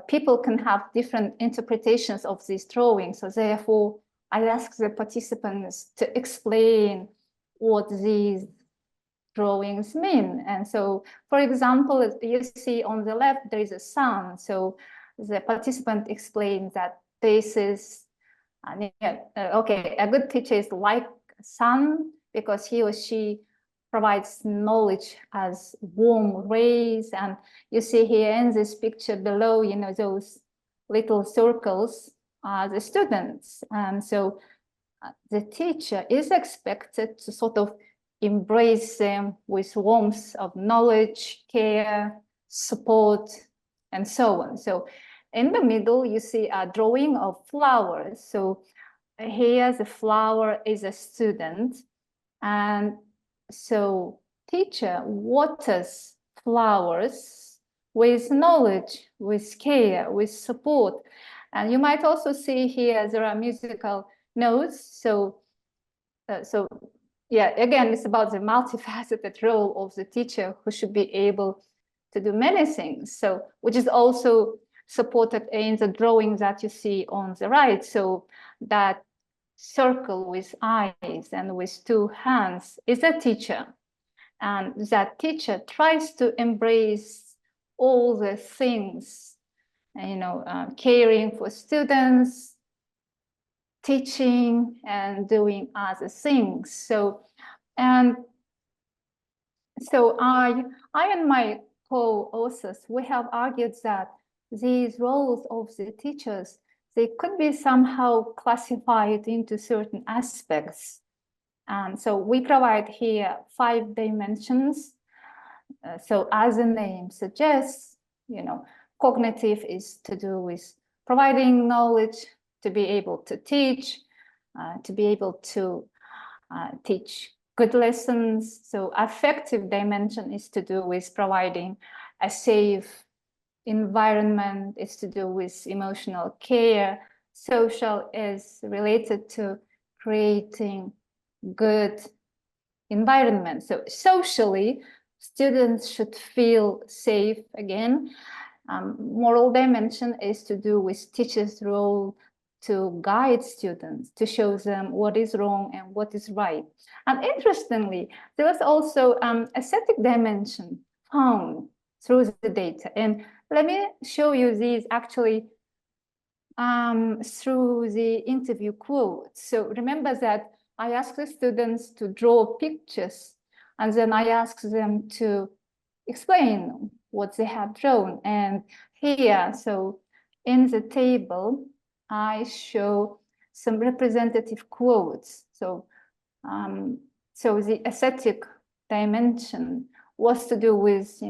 people can have different interpretations of these drawings. So therefore, I asked the participants to explain what these drawings mean. And so, for example, you see on the left, there is a sun. So the participant explains that this is, okay, a good teacher is like a sun because he or she provides knowledge as warm rays. And you see here in this picture below, those little circles are the students. And so the teacher is expected to sort of embrace them with warmth of knowledge, care, support, and so on. So in the middle, you see a drawing of flowers. So here the flower is a student. And so teacher waters flowers with knowledge, with care, with support. And you might also see here there are musical notes. So yeah, again, it's about the multifaceted role of the teacher who should be able to do many things. So, which is also supported in the drawing that you see on the right. So that circle with eyes and with two hands is a teacher. And that teacher tries to embrace all the things, caring for students, teaching, and doing other things. So I and my co-authors, we have argued that these roles of the teachers, they could be somehow classified into certain aspects. And so we provide here 5 dimensions. So as the name suggests, cognitive is to do with providing knowledge, to be able to teach, to be able to teach good lessons. So affective dimension is to do with providing a safe environment, is to do with emotional care. Social is related to creating good environment. So socially, students should feel safe again. Moral dimension is to do with teachers' role to guide students, to show them what is wrong and what is right. And interestingly, there was also aesthetic dimension found through the data. And let me show you these actually through the interview quotes. So remember that I asked the students to draw pictures, and then I asked them to explain what they have drawn. And here, so in the table, I show some representative quotes. So, so the aesthetic dimension was to do with,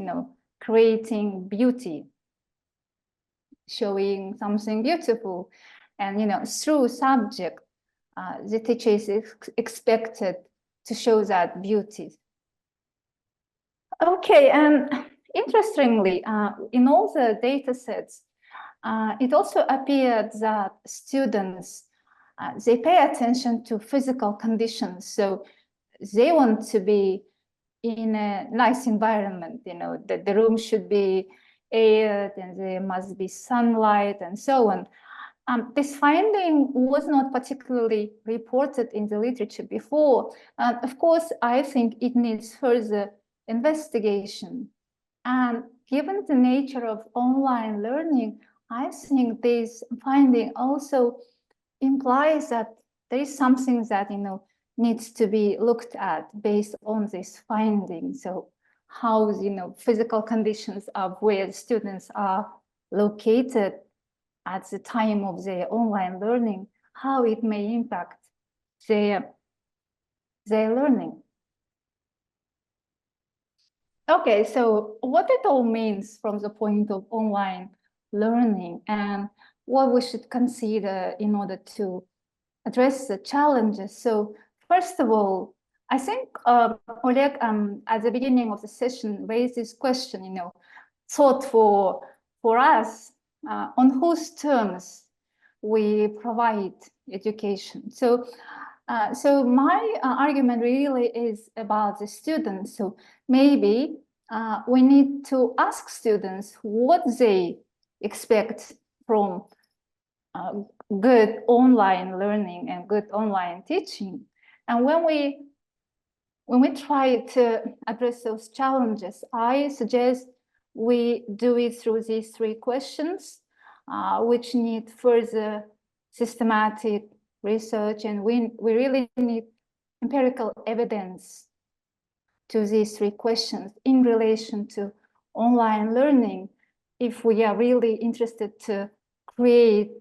creating beauty, showing something beautiful, and through subject, the teacher is expected to show that beauty. Okay, and interestingly, in all the data sets, it also appeared that students, they pay attention to physical conditions. So they want to be in a nice environment, that the room should be aired and there must be sunlight and so on. This finding was not particularly reported in the literature before. Of course, I think it needs further investigation. And given the nature of online learning, I think this finding also implies that there is something that, needs to be looked at based on this finding. So how, physical conditions of where students are located at the time of their online learning, how it may impact their learning. Okay, so what it all means from the point of online learning and what we should consider in order to address the challenges. So first of all, I think Oleg at the beginning of the session raised this question, thought for us on whose terms we provide education. So my argument really is about the students. So maybe we need to ask students what they expect from good online learning and good online teaching. And when we try to address those challenges, I suggest we do it through these three questions, which need further systematic research, and we really need empirical evidence to these three questions in relation to online learning if we are really interested to create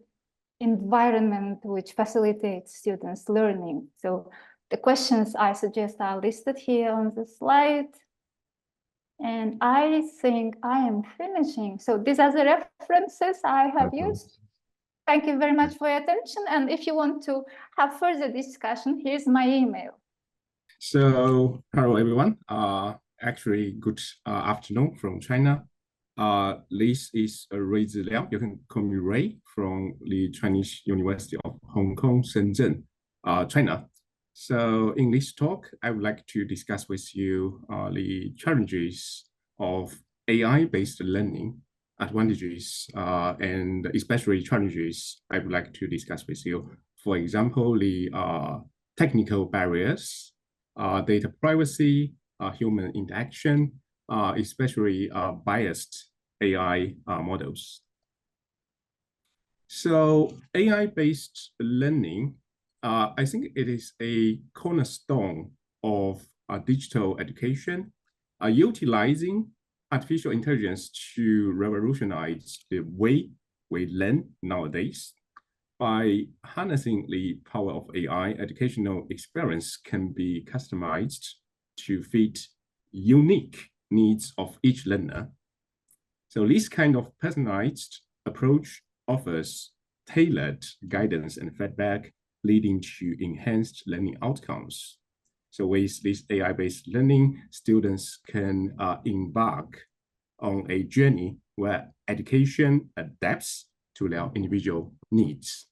environment which facilitates students' learning. So the questions I suggest are listed here on the slide. And I think I am finishing. So these are the references I have used. Thank you very much for your attention. And if you want to have further discussion, here's my email. So hello, everyone. Actually, good afternoon from China. This is Ruizhi Liao. You can call me Ray from the Chinese University of Hong Kong, Shenzhen, China. So in this talk, I would like to discuss with you the challenges of AI-based learning, advantages, and especially challenges I would like to discuss with you. For example, the technical barriers, data privacy, human interaction, especially biased AI models. So AI-based learning, I think it is a cornerstone of digital education, utilizing artificial intelligence to revolutionize the way we learn nowadays. By harnessing the power of AI, educational experience can be customized to fit unique needs of each learner. So this kind of personalized approach offers tailored guidance and feedback, leading to enhanced learning outcomes. So with this AI-based learning, students can embark on a journey where education adapts to their individual needs.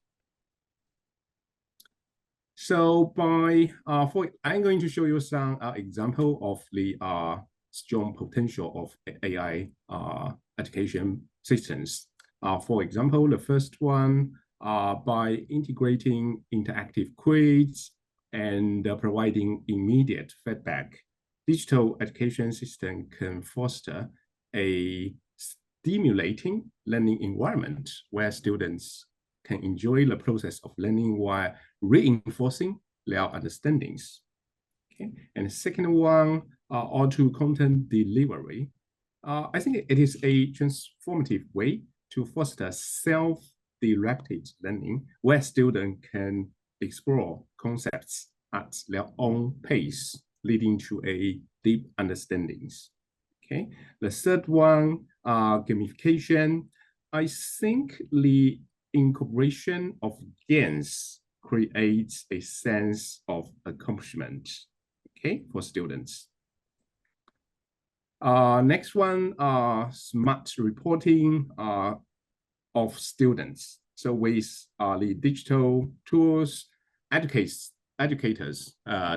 So I'm going to show you some example of the strong potential of AI education systems. For example, the first one, by integrating interactive quiz and providing immediate feedback, digital education system can foster a stimulating learning environment where students can enjoy the process of learning while reinforcing their understandings. Okay. And the second one, auto content delivery. I think it is a transformative way to foster self-directed learning where students can explore concepts at their own pace, leading to a deep understandings. Okay. The third one, gamification. I think the incorporation of games creates a sense of accomplishment, okay, for students. Next one, smart reporting of students. So with the digital tools, educators,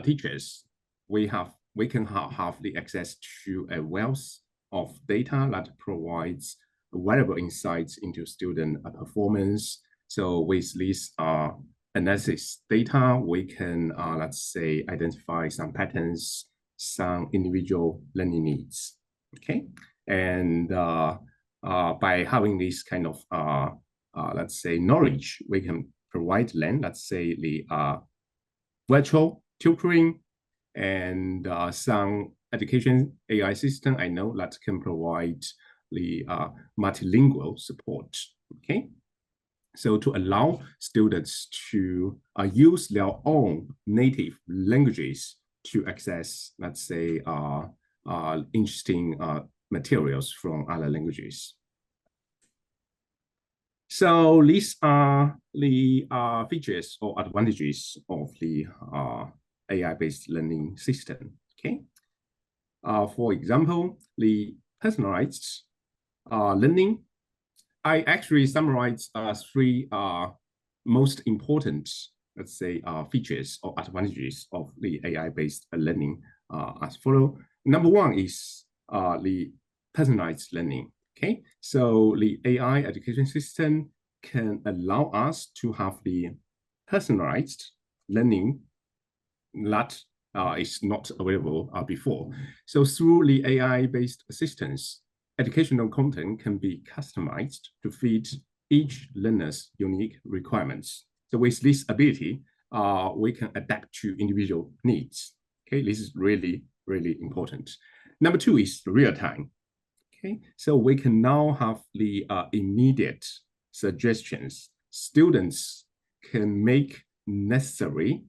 teachers, we can have the access to a wealth of data that provides valuable insights into student performance. So with this analysis data, we can, let's say, identify some patterns, some individual learning needs, okay? And by having this kind of, let's say, knowledge, we can provide them, let's say, the virtual tutoring and some education AI system I know that can provide the multilingual support, okay? So to allow students to use their own native languages to access, let's say, interesting materials from other languages. So these are the features or advantages of the AI-based learning system, okay? For example, the personalized learning. I actually summarized three most important, let's say, features or advantages of the AI-based learning as follow. Number one is the personalized learning. Okay, so the AI education system can allow us to have the personalized learning that is not available before. So through the AI-based assistance, educational content can be customized to fit each learner's unique requirements. So with this ability, we can adapt to individual needs. Okay, this is really, really important. Number two is real time. Okay, so we can now have the immediate suggestions. Students can make necessary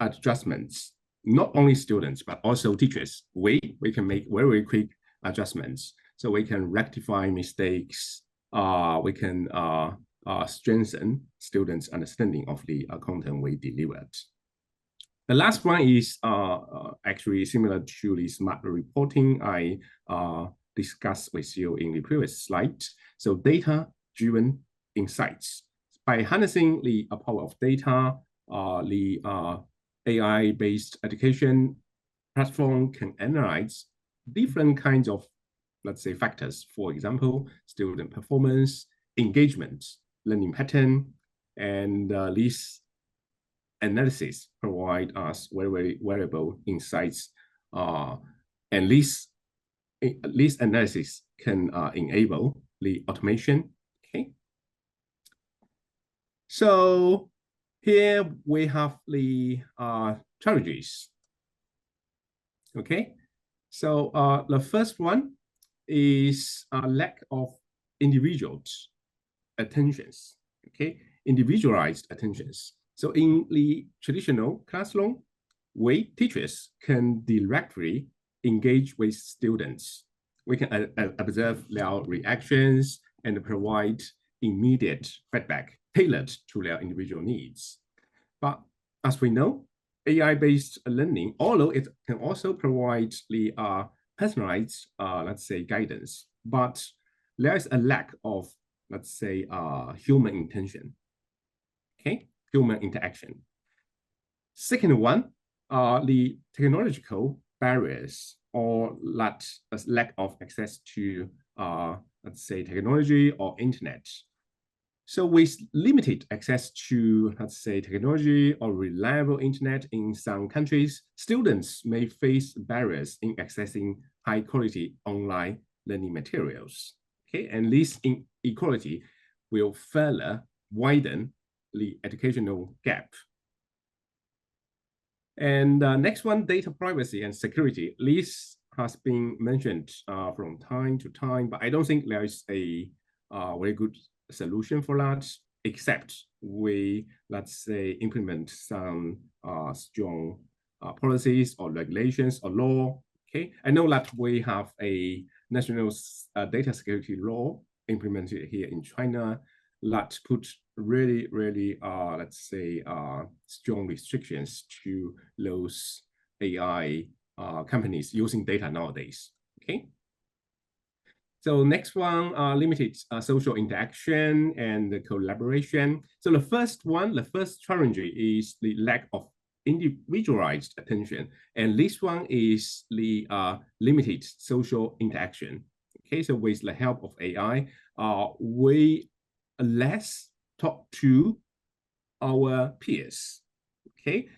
adjustments. Not only students, but also teachers. We can make very quick adjustments. So we can rectify mistakes. We can strengthen students' understanding of the content we delivered. The last one is actually similar to the smart reporting I discussed with you in the previous slide. So data-driven insights. By harnessing the power of data, the AI-based education platform can analyze different kinds of, let's say, factors. For example, student performance, engagement, learning pattern, and these analysis provide us very, very valuable insights. And this analysis can enable the automation. Okay. So here we have the challenges. Okay. So the first one is a lack of individual attentions. Okay, individualized attentions. So in the traditional classroom, teachers can directly engage with students. We can observe their reactions and provide immediate feedback tailored to their individual needs. But as we know, AI-based learning, although it can also provide the personalized, let's say, guidance, but there is a lack of, let's say, human intention, okay, human interaction. Second one, the technological barriers or lack of access to, let's say, technology or internet. So with limited access to, let's say, technology or reliable internet in some countries, students may face barriers in accessing high quality online learning materials. Okay, and this inequality will further widen the educational gap. And next one, data privacy and security. This has been mentioned from time to time, but I don't think there is a very good solution for that, except we, let's say, implement some strong policies or regulations or law. Okay, I know that we have a national data security law implemented here in China that put really, let's say, strong restrictions to those AI companies using data nowadays. Okay. So next one, limited social interaction and collaboration. So the first challenge is the lack of individualized attention. And this one is the limited social interaction. Okay, so with the help of AI, we less talk to our peers. Okay,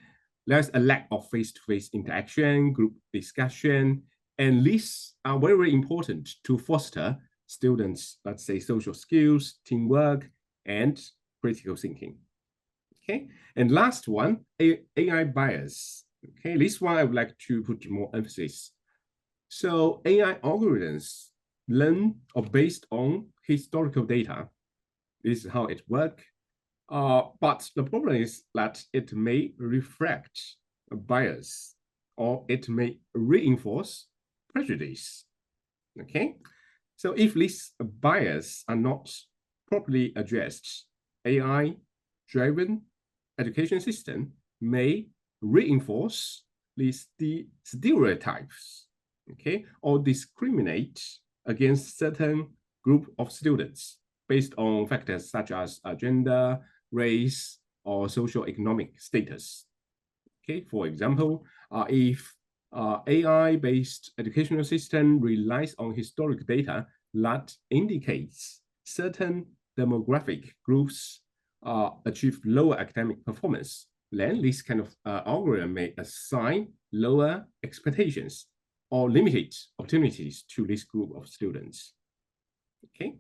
there's a lack of face-to-face interaction, group discussion, and these are very, very important to foster students, let's say, social skills, teamwork, and critical thinking. Okay, and last one, AI bias. Okay, this one I would like to put more emphasis. So AI algorithms learn or based on historical data. This is how it works. But the problem is that it may reflect a bias or it may reinforce prejudice. Okay, so if these bias are not properly addressed, AI-driven education system may reinforce these stereotypes, okay, or discriminate against certain group of students based on factors such as gender, race, or socioeconomic status. Okay, for example, if AI-based educational system relies on historic data that indicates certain demographic groups achieve lower academic performance, then this kind of algorithm may assign lower expectations or limited opportunities to this group of students. Okay.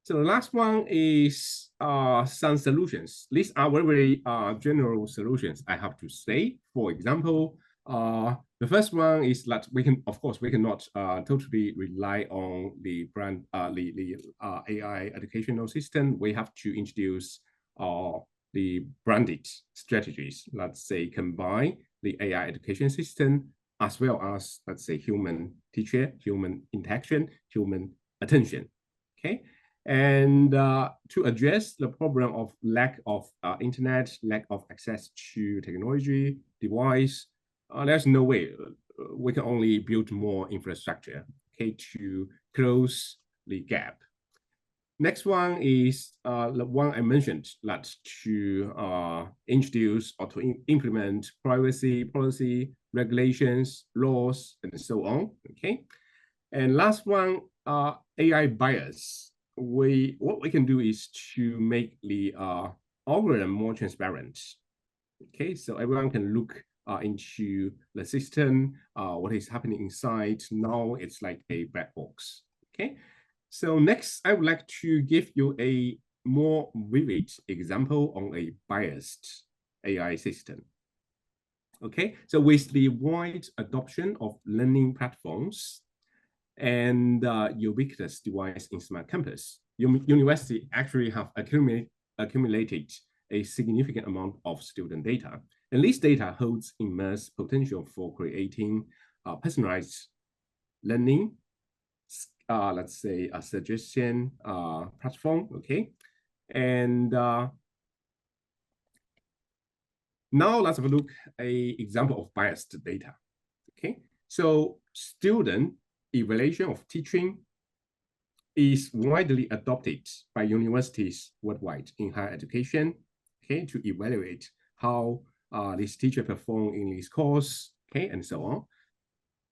So the last one is some solutions. These are very, very general solutions, I have to say. For example, the first one is that we can, of course, we cannot totally rely on the AI educational system. We have to introduce the branded strategies. Let's say combine the AI education system as well as, let's say, human teacher, human interaction, human attention. Okay. And to address the problem of lack of internet, lack of access to technology, device, there's no way. We can only build more infrastructure, okay, to close the gap. Next one is the one I mentioned, that to introduce or to implement privacy policy, regulations, laws, and so on, okay? And last one, AI bias. What we can do is to make the algorithm more transparent. Okay, so everyone can look into the system, what is happening inside. Now it's like a black box. Okay, so next I would like to give you a more vivid example on a biased AI system. Okay, so with the wide adoption of learning platforms and ubiquitous device in smart campus, university actually have accumulated a significant amount of student data. And this data holds immense potential for creating personalized learning, let's say a suggestion platform, okay? And now let's have a look at an example of biased data, okay? So student evaluation of teaching is widely adopted by universities worldwide in higher education, okay, to evaluate how this teacher performed in this course, okay, and so on.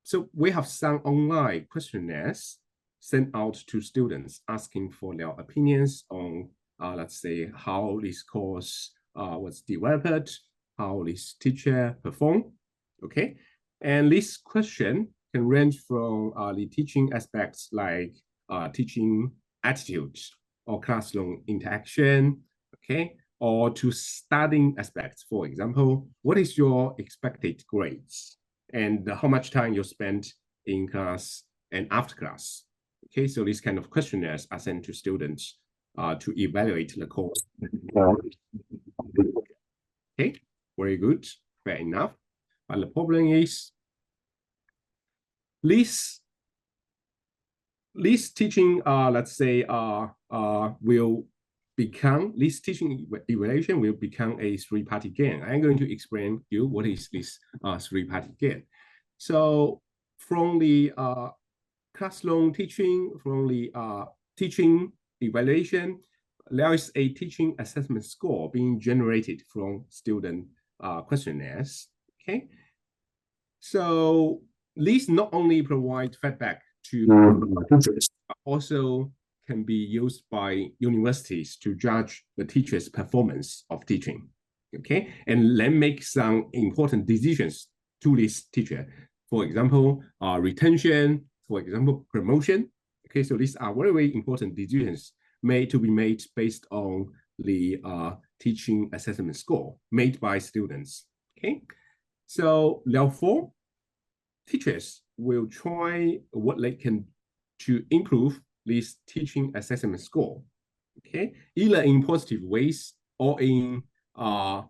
So we have some online questionnaires sent out to students asking for their opinions on, let's say, how this course was developed, how this teacher performed, okay? And this question can range from the teaching aspects like teaching attitude or classroom interaction, okay? Or to studying aspects. For example, what is your expected grades and how much time you spent in class and after class? Okay, so these kind of questionnaires are sent to students to evaluate the course. Okay, very good, fair enough. But the problem is this teaching, let's say, will become, this teaching evaluation will become a three-party game. I'm going to explain to you what is this three-party game. So from the classroom teaching, from the teaching evaluation, there is a teaching assessment score being generated from student questionnaires, okay? So these not only provide feedback to teachers, but also can be used by universities to judge the teacher's performance of teaching, okay? And then make some important decisions to this teacher. For example, retention, for example, promotion. Okay, so these are very, very important decisions to be made based on the teaching assessment score made by students, okay? So therefore, teachers will try what they can to improve this teaching assessment score, okay? Either in positive ways or in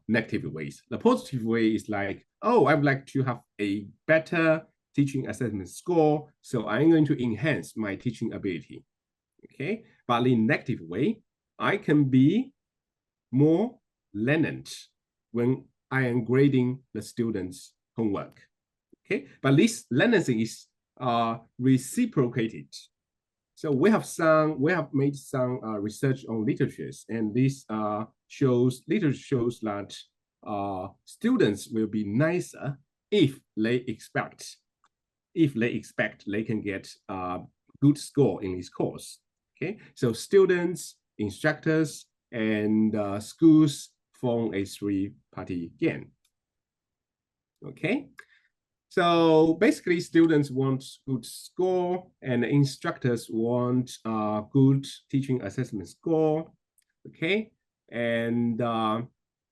negative ways. The positive way is like, oh, I would like to have a better teaching assessment score, so I'm going to enhance my teaching ability, okay? But in negative way, I can be more lenient when I am grading the students' homework, okay? But this leniency is reciprocated. So we have made some research on literatures, and this literature shows that students will be nicer if they expect they can get a good score in this course, okay? So students, instructors, and schools form a three-party game, okay? So basically, students want good score, and instructors want good teaching assessment score, okay? And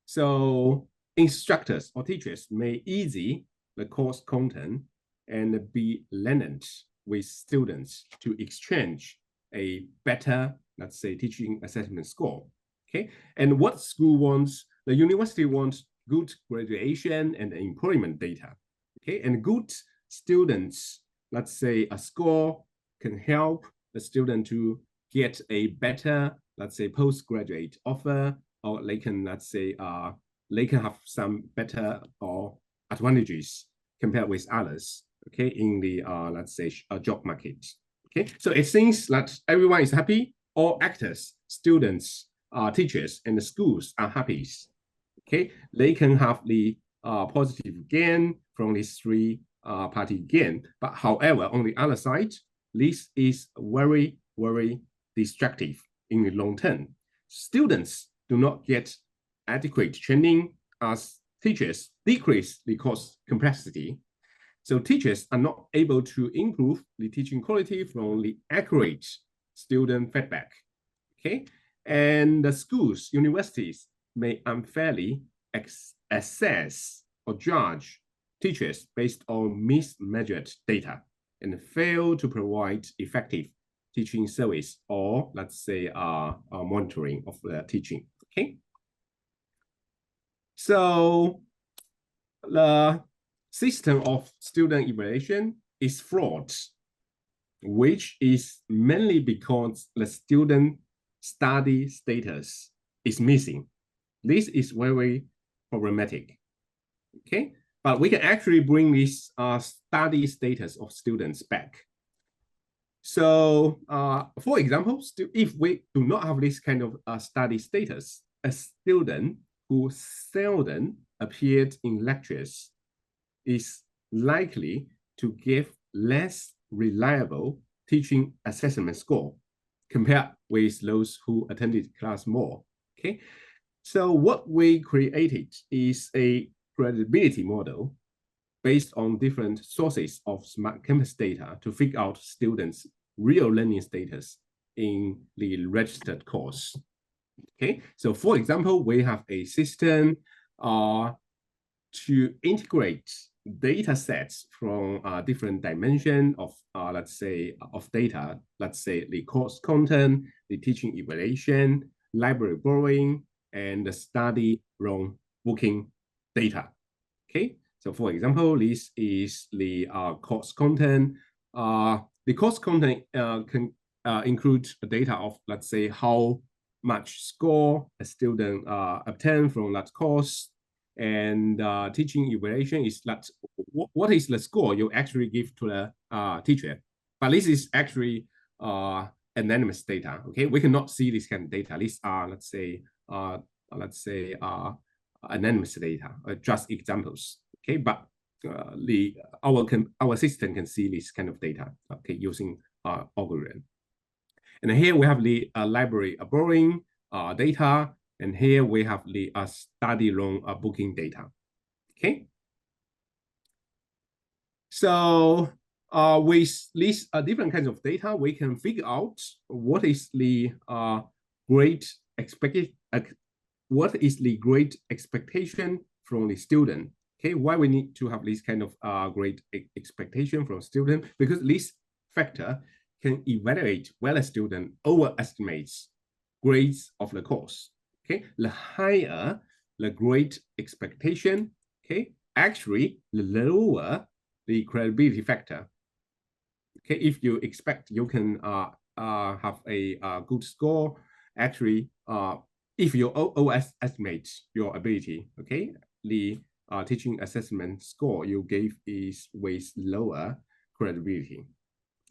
so instructors or teachers may ease the course content and be lenient with students to exchange a better, let's say, teaching assessment score, okay? And what school wants, the university wants good graduation and employment data, okay? And good students, let's say, a score can help the student to get a better, let's say, postgraduate offer, or they can, let's say, they can have some better or advantages compared with others, okay, in the, let's say, job market, okay? So it seems that everyone is happy, all actors, students, teachers, and the schools are happy, okay? They can have the positive gain from this three-party game. But however, on the other side, this is very, very destructive in the long term. Students do not get adequate training as teachers decrease the course complexity. So teachers are not able to improve the teaching quality from the accurate student feedback, okay? And the schools, universities may unfairly assess or judge teachers based on mismeasured data and fail to provide effective teaching service or, let's say, monitoring of the teaching, okay? So the system of student evaluation is flawed, which is mainly because the student study status is missing. This is very problematic, okay? But we can actually bring this study status of students back. So, for example, if we do not have this kind of study status, a student who seldom appeared in lectures is likely to give less reliable teaching assessment score compared with those who attended class more. Okay, so what we created is a credibility model based on different sources of smart campus data to figure out students' real learning status in the registered course. Okay, so for example, we have a system to integrate data sets from different dimensions of, let's say, of data, let's say the course content, the teaching evaluation, library borrowing, and the study loan booking data. Okay, so for example, this is the course content. The course content can include data of, let's say, how much score a student obtained from that course, and teaching evaluation is that what is the score you actually give to the teacher. But this is actually anonymous data. Okay, we cannot see this kind of data. These are, let's say, anonymous data, just examples. Okay, but our system can see this kind of data. Okay, using algorithm. And here we have the library borrowing data, and here we have the study loan booking data. Okay. So with these different kinds of data, we can figure out what is the great expectation from the student. Okay, why we need to have this kind of great expectation from student? Because this factor can evaluate whether student overestimates grades of the course. Okay, the higher the grade expectation, okay, actually the lower the credibility factor. Okay, if you expect you can have a good score, actually, if you overestimate your ability, okay, the teaching assessment score you gave is with lower credibility.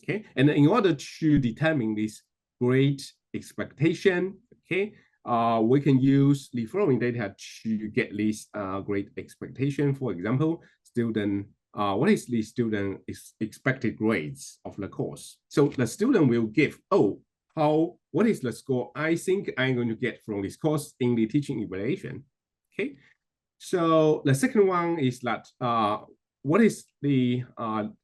Okay, and in order to determine this grade expectation, okay, we can use the following data to get this grade expectation. For example, what is the student expected grades of the course? So the student will give, what is the score I think I'm going to get from this course in the teaching evaluation? Okay, so the second one is that what is the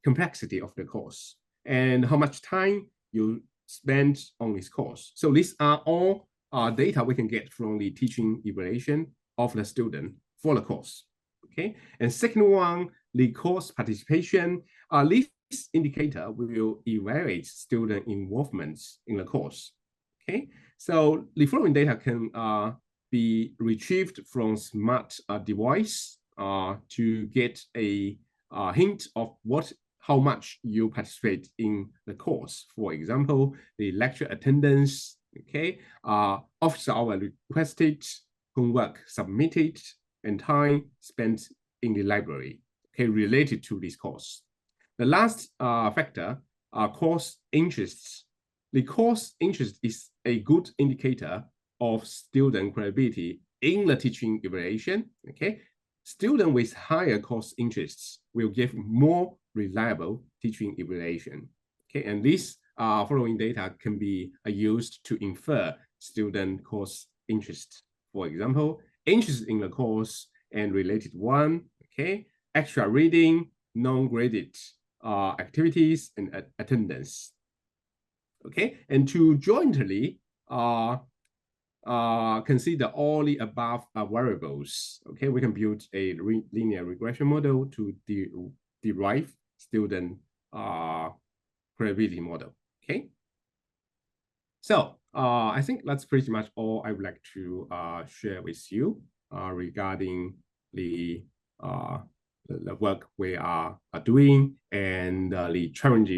complexity of the course and how much time you spend on this course. So these are all data we can get from the teaching evaluation of the student for the course. Okay, and second one, the course participation. This indicator will evaluate student involvement in the course. Okay, so the following data can be retrieved from smart device to get a hint of how much you participate in the course. For example, the lecture attendance, okay, office hour requested, homework submitted, and time spent in the library, okay, related to this course. The last factor are course interests. The course interest is a good indicator of student credibility in the teaching evaluation, okay. Students with higher course interests will give more reliable teaching evaluation. Okay, and this following data can be used to infer student course interest. For example, interest in the course and related one, okay, extra reading, non-graded activities, and attendance. Okay, and to jointly consider all the above variables. Okay, we can build a linear regression model to derive student credibility model. Okay, so I think that's pretty much all I would like to share with you regarding the work we are doing and the challenge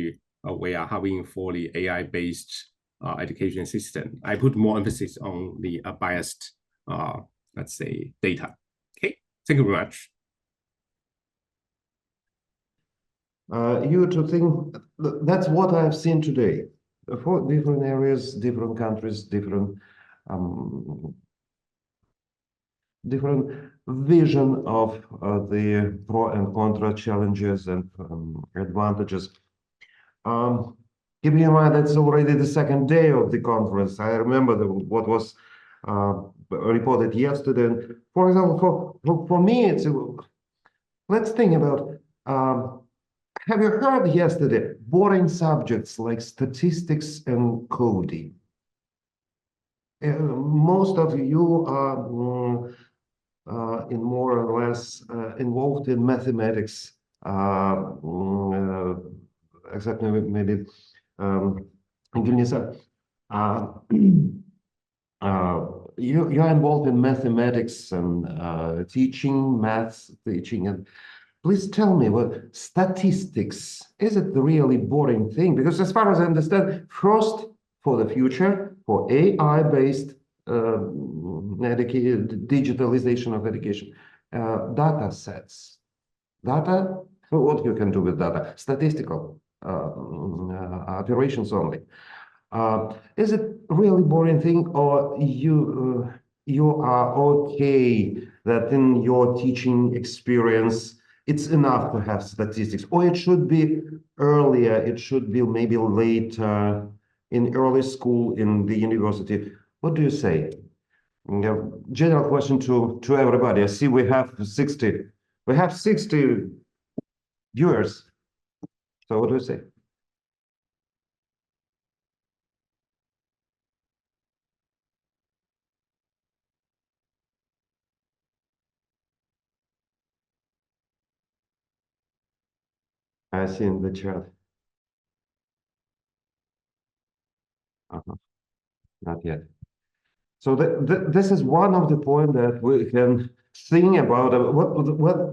we are having for the AI-based education system. I put more emphasis on the biased, let's say, data. Okay, thank you very much. You to think that's what I've seen today. For different areas, different countries, different vision of the pro and contra challenges and advantages. keeping in mind that's already the second day of the conference. I remember what was reported yesterday. And for example, for me, it's let's think about. Have you heard yesterday boring subjects like statistics and coding? Most of you are in more or less involved in mathematics, except maybe Gulnissa. You're involved in mathematics and teaching, maths teaching, and please tell me, well, statistics, is it the really boring thing? Because as far as I understand, first, for the future, for AI-based digitalization of education, data sets. Data, what you can do with data? Statistical operations only. Is it really boring thing, or you are okay that in your teaching experience it's enough to have statistics, or it should be earlier, it should be maybe later in early school in the university? What do you say? General question to everybody. I see we have 60 viewers. So what do you say? I see in the chat. Not yet. So this is one of the points that we can think about.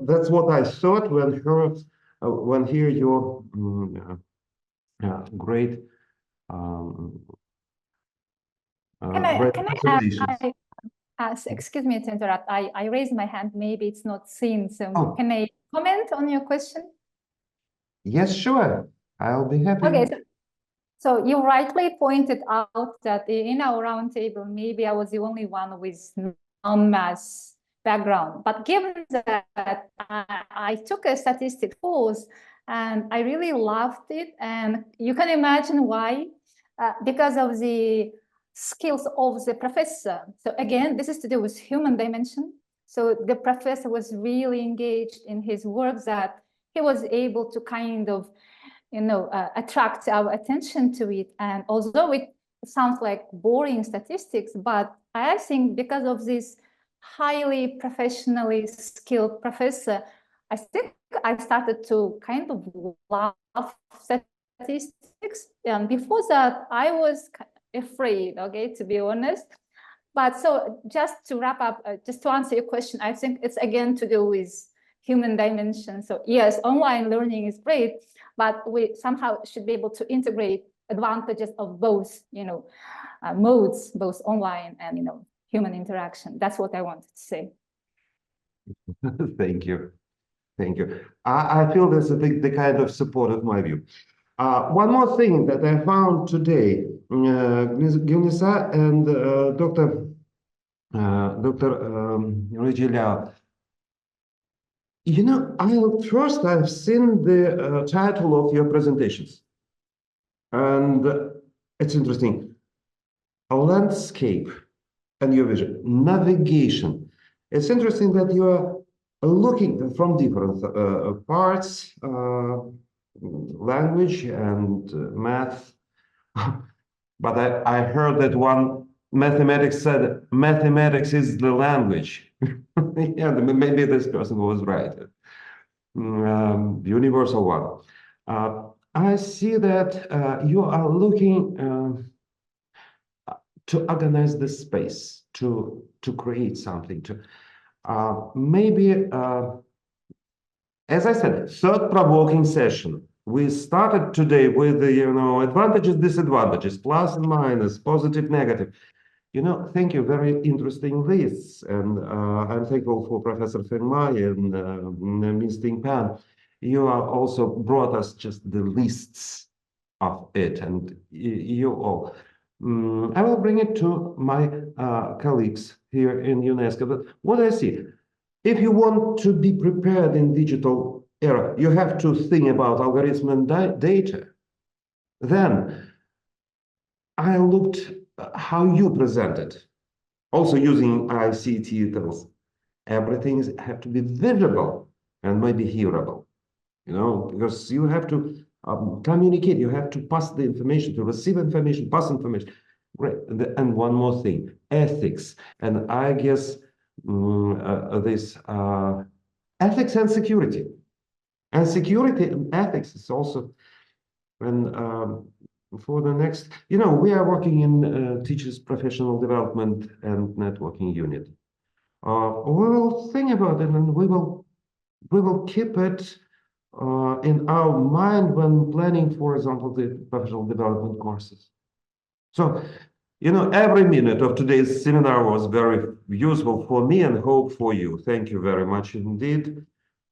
That's what I thought when hear your great Can I excuse me to interrupt. I raised my hand. Maybe it's not seen. So can I comment on your question? Yes, sure. I'll be happy. Okay. So you rightly pointed out that in our roundtable, maybe I was the only one with non-math background. But given that I took a statistics course and I really loved it, and you can imagine why, because of the skills of the professor. So again, this is to do with human dimension. So the professor was really engaged in his work, that he was able to kind of, attract our attention to it. And although it sounds like boring statistics, but I think because of this highly professionally skilled professor, I think I started to kind of love statistics. And before that, I was afraid, okay, to be honest. But so just to wrap up, just to answer your question, I think it's again to do with human dimension. So yes, online learning is great, but we somehow should be able to integrate advantages of both, modes, both online and, human interaction. That's what I wanted to say. Thank you. Thank you. I feel this is the kind of support of my view. One more thing that I found today, Gulnissa and Dr. Ruizhi Liao. I've seen the title of your presentations, and it's interesting. A landscape and your vision, navigation. It's interesting that you are looking from different parts, language and math. But I heard that one mathematics said mathematics is the language. Yeah, maybe this person was right. Universal one. I see that you are looking to organize the space, to create something, maybe, as I said, thought-provoking session. We started today with the, advantages, disadvantages, plus and minus, positive, negative. Thank you, very interesting lists. And I'm thankful for Professor Feng Ma and Ms. Ting Pan. You are also brought us just the lists of it, and you all. I will bring it to my colleagues here in UNESCO. But what I see, if you want to be prepared in digital era, you have to think about algorithm and data. Then I looked how you presented, also using ICT tools. Everything have to be visible and maybe hearable, you know, because you have to communicate, you have to pass the information, to receive information, pass information. Great. And one more thing, ethics. And I guess this ethics and security. And security and ethics is also, and for the next, you know, we are working in teachers' professional development and networking unit. We will think about it, and we will keep it in our mind when planning, for example, the professional development courses. So, you know, every minute of today's seminar was very useful for me and hope for you. Thank you very much indeed.